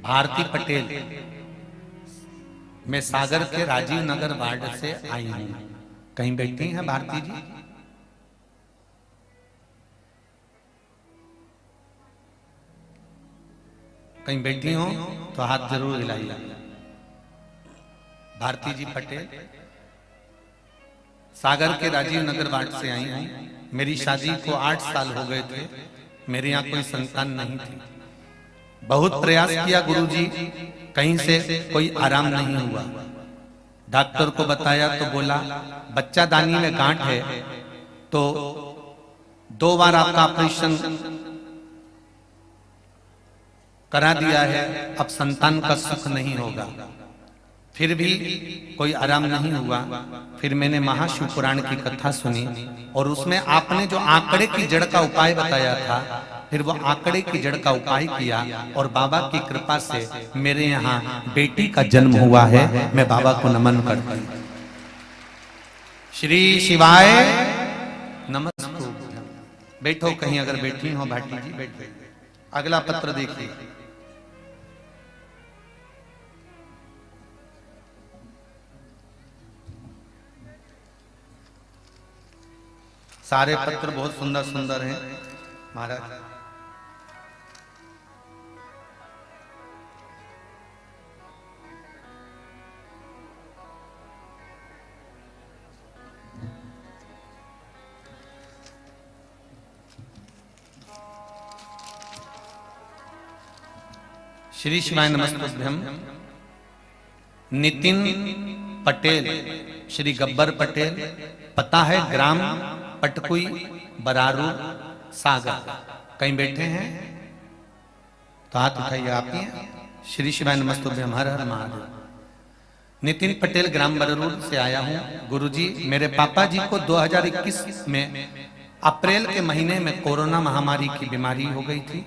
भारती पटेल, मैं सागर के राजीव नगर वार्ड से आई हूं। कहीं बैठी हैं भारती जी? कहीं बैठी हो तो हाथ जरूर हिलाइए। भारती जी पटेल सागर के राजीव नगर वार्ड से आई हूं। मेरी शादी को 8 साल हो गए थे, मेरे यहाँ कोई संतान नहीं थी। बहुत प्रयास किया गुरुजी, कहीं से कोई आराम नहीं हुआ। डॉक्टर को बताया तो बोला बच्चा दानी में गांठ है, तो 2 बार आपका ऑपरेशन करा दिया है, अब संतान का सुख नहीं होगा। फिर भी कोई आराम नहीं हुआ। फिर मैंने महाशिव पुराण की कथा सुनी और उसमें आपने जो आंकड़े की जड़ का उपाय बताया था, फिर वो आंकड़े की जड़ का उपाय किया और बाबा की कृपा से मेरे यहाँ बेटी का जन्म हुआ है। मैं बाबा को नमन करता हूँ। श्री शिवाय नमस्ते। बैठो कहीं, अगर बैठी हो भाटी जी बैठो। अगला पत्र देखिए। सारे पत्र बहुत सुंदर सुंदर हैं महाराज। श्री शिवाय नमस्तुभ्यम। नितिन पटेल, श्री गब्बर पटेल, पता है ग्राम पटकुई, बरारू, सागर। कहीं बैठे हैं तो हाथ उठाइए। आप ही हैं? श्री शिवाय नमस्तुभ्यम। हर हर महादेव। नितिन पटेल, ग्राम बरारूर से आया हूँ। गुरुजी, मेरे पापा जी को 2021 में अप्रैल के महीने में कोरोना महामारी की बीमारी हो गई थी।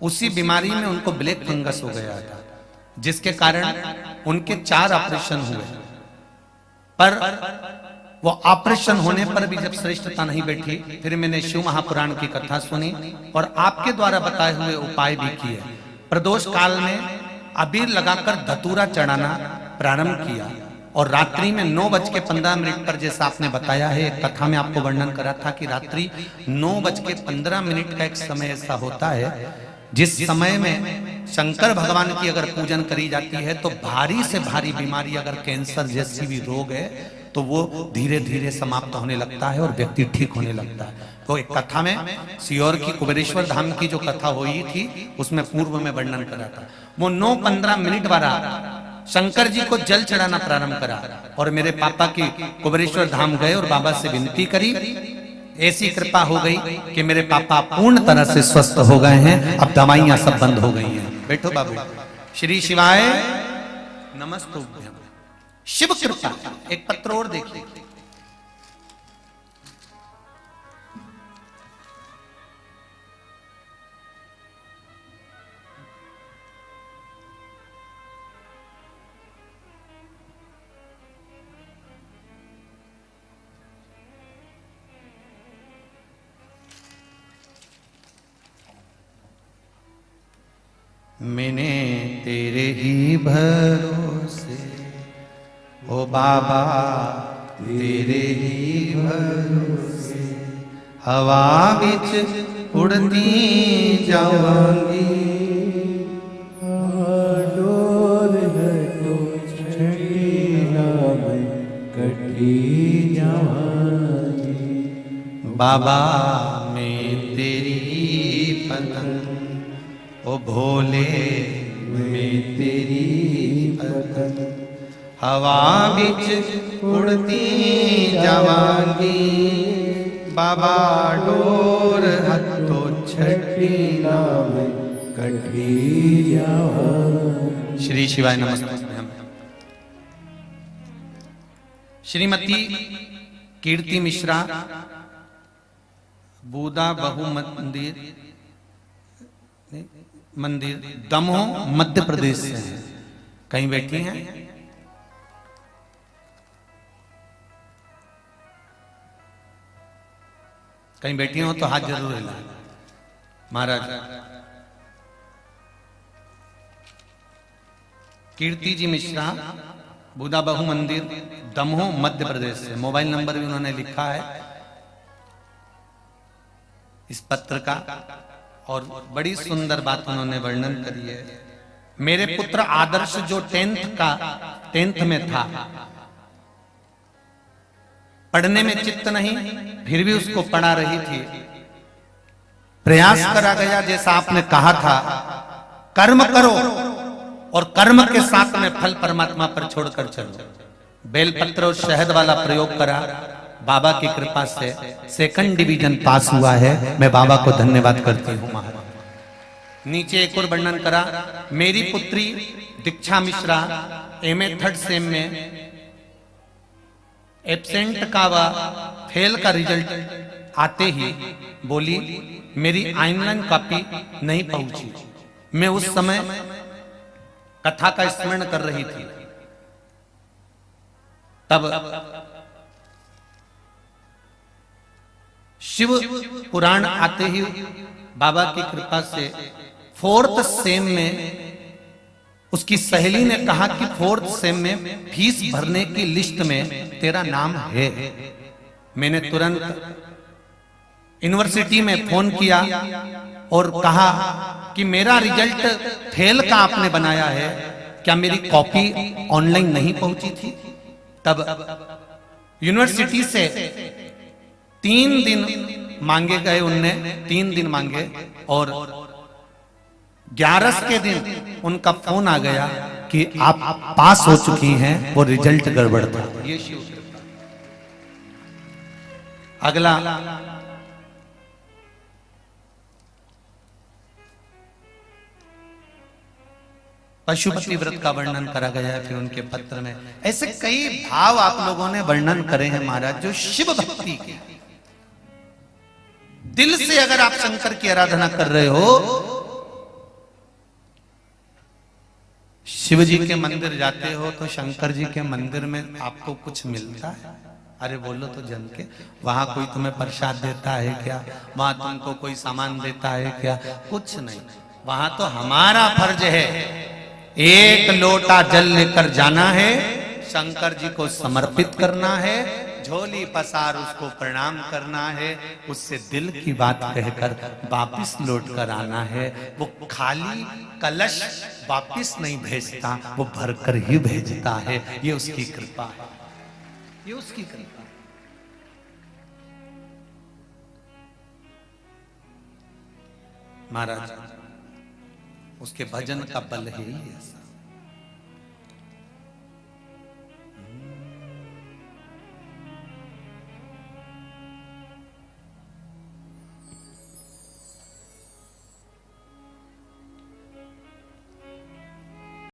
उसी बीमारी में उनको ब्लैक फंगस हो गया था, जिसके कारण उनके 4 ऑपरेशन हुए, पर वो ऑपरेशन होने पर भी जब श्रेष्ठता नहीं बैठी, फिर मैंने शिव महापुराण की कथा सुनी और आपके द्वारा बताए हुए उपाय भी किए। प्रदोष काल में अबीर लगाकर धतूरा चढ़ाना प्रारंभ किया और रात्रि में 9:15 पर, जैसा आपने बताया है, एक कथा में आपको वर्णन करा था कि रात्रि 9:15 का एक समय ऐसा होता है जिस समय में शंकर भगवान की अगर पूजन करी जाती है तो भारी से भारी बीमारी, अगर कैंसर जैसी भी रोग है, तो वो धीरे धीरे समाप्त होने लगता है और व्यक्ति ठीक होने लगता है। तो एक कथा में सीहोर की कुबेरेश्वर धाम की जो कथा हुई थी उसमें पूर्व में वर्णन करा था। वो 9-15 वाला शंकर जी को जल चढ़ाना प्रारंभ करा और मेरे पापा की कुबेरेश्वर धाम गए और बाबा से विनती करी। ऐसी कृपा हो गई कि मेरे पापा पूर्ण तरह से स्वस्थ हो गए हैं। अब दवाइयां सब बंद हो गई हैं। बैठो बाबू। श्री शिवाय नमस्तुभ्यं। शिव कृपा। एक पत्र और देखिए। मैंने तेरे ही भरोसे, ओ बाबा तेरे ही भरोसे, हवा बिच उड़ती जाऊंगी, डोर है तो छड़ी ना मैं कटी जाऊंगी। बाबा मैं तेरी पतंग, ओ भोले मैं तेरी पतंग, हवा बिच उड़ती जावांगी, बाबा डोर हथो छठी ना मैं कटी जाऊंगी। श्री शिवाय नमस्ते। श्रीमती कीर्ति मिश्रा, बूदा बहु मंदिर दमोह मध्य प्रदेश से है। कहीं बैठी हैं? कहीं बैठी हो तो हाथ जरूर हिलाएं। महाराज कीर्ति जी मिश्रा, बूदा बहु मंदिर दमोह मध्य प्रदेश से। मोबाइल नंबर भी उन्होंने लिखा है इस पत्र का और बड़ी सुंदर बात उन्होंने वर्णन करी है। मेरे पुत्र आदर्श जो 10th में था, पढ़ने में चित्त नहीं, फिर भी उसको पढ़ा रही थी। प्रयास करा गया, जैसा आपने कहा था, कर्म करो और कर्म के साथ में फल परमात्मा पर छोड़कर चलो। बेलपत्र और शहद वाला प्रयोग करा, बाबा की कृपा से 2nd डिवीजन पास हुआ है। मैं बाबा को धन्यवाद करती हूँ महाराज। नीचे एक और वर्णन करा, मेरी पुत्री दीक्षा मिश्रा MA 3rd सेम में एब्सेंट का व फेल का रिजल्ट आते ही बोली मेरी ऑनलाइन कॉपी नहीं पहुंची। मैं उस समय कथा का स्मरण कर रही थी, तब शिव पुराण आते ही बाबा की कृपा से 4th सेम में उसकी सहेली ने कहा कि 4th सेम में फीस भरने की लिस्ट में तेरा नाम है। मैंने तुरंत यूनिवर्सिटी में फोन किया और कहा कि मेरा रिजल्ट फेल का आपने बनाया है, क्या मेरी कॉपी ऑनलाइन नहीं पहुंची थी? तब यूनिवर्सिटी से 3 दिन मांगे गए, उनने 3 दिन मांगे और 11 के दिन उनका फोन आ गया कि आप पास हो चुकी हैं, वो रिजल्ट गड़बड़ था। ये शिव कृपा। अगला पशुपति व्रत का वर्णन करा गया है। फिर उनके पत्र में ऐसे कई भाव आप लोगों ने वर्णन करे हैं महाराज, जो शिव भक्ति के दिल से अगर आप शंकर की आराधना कर रहे हो, शिव जी के मंदिर जाते हो तो शंकर जी के मंदिर में आपको कुछ मिलता है? अरे बोलो तो जम के। वहां कोई तुम्हें प्रसाद देता है क्या? वहां तुमको कोई सामान देता है क्या? कुछ नहीं। वहां तो हमारा फर्ज है, एक लोटा जल लेकर जाना है, शंकर जी को समर्पित करना है, झोली पसार उसको प्रणाम करना है, उससे दिल की बात कहकर वापिस लौट कर आना है। वो खाली कलश वापिस नहीं भेजता, वो भरकर ही भेजता है। ये उसकी कृपा है, ये उसकी कृपा है। महाराज, उसके भजन का बल है ही ऐसा।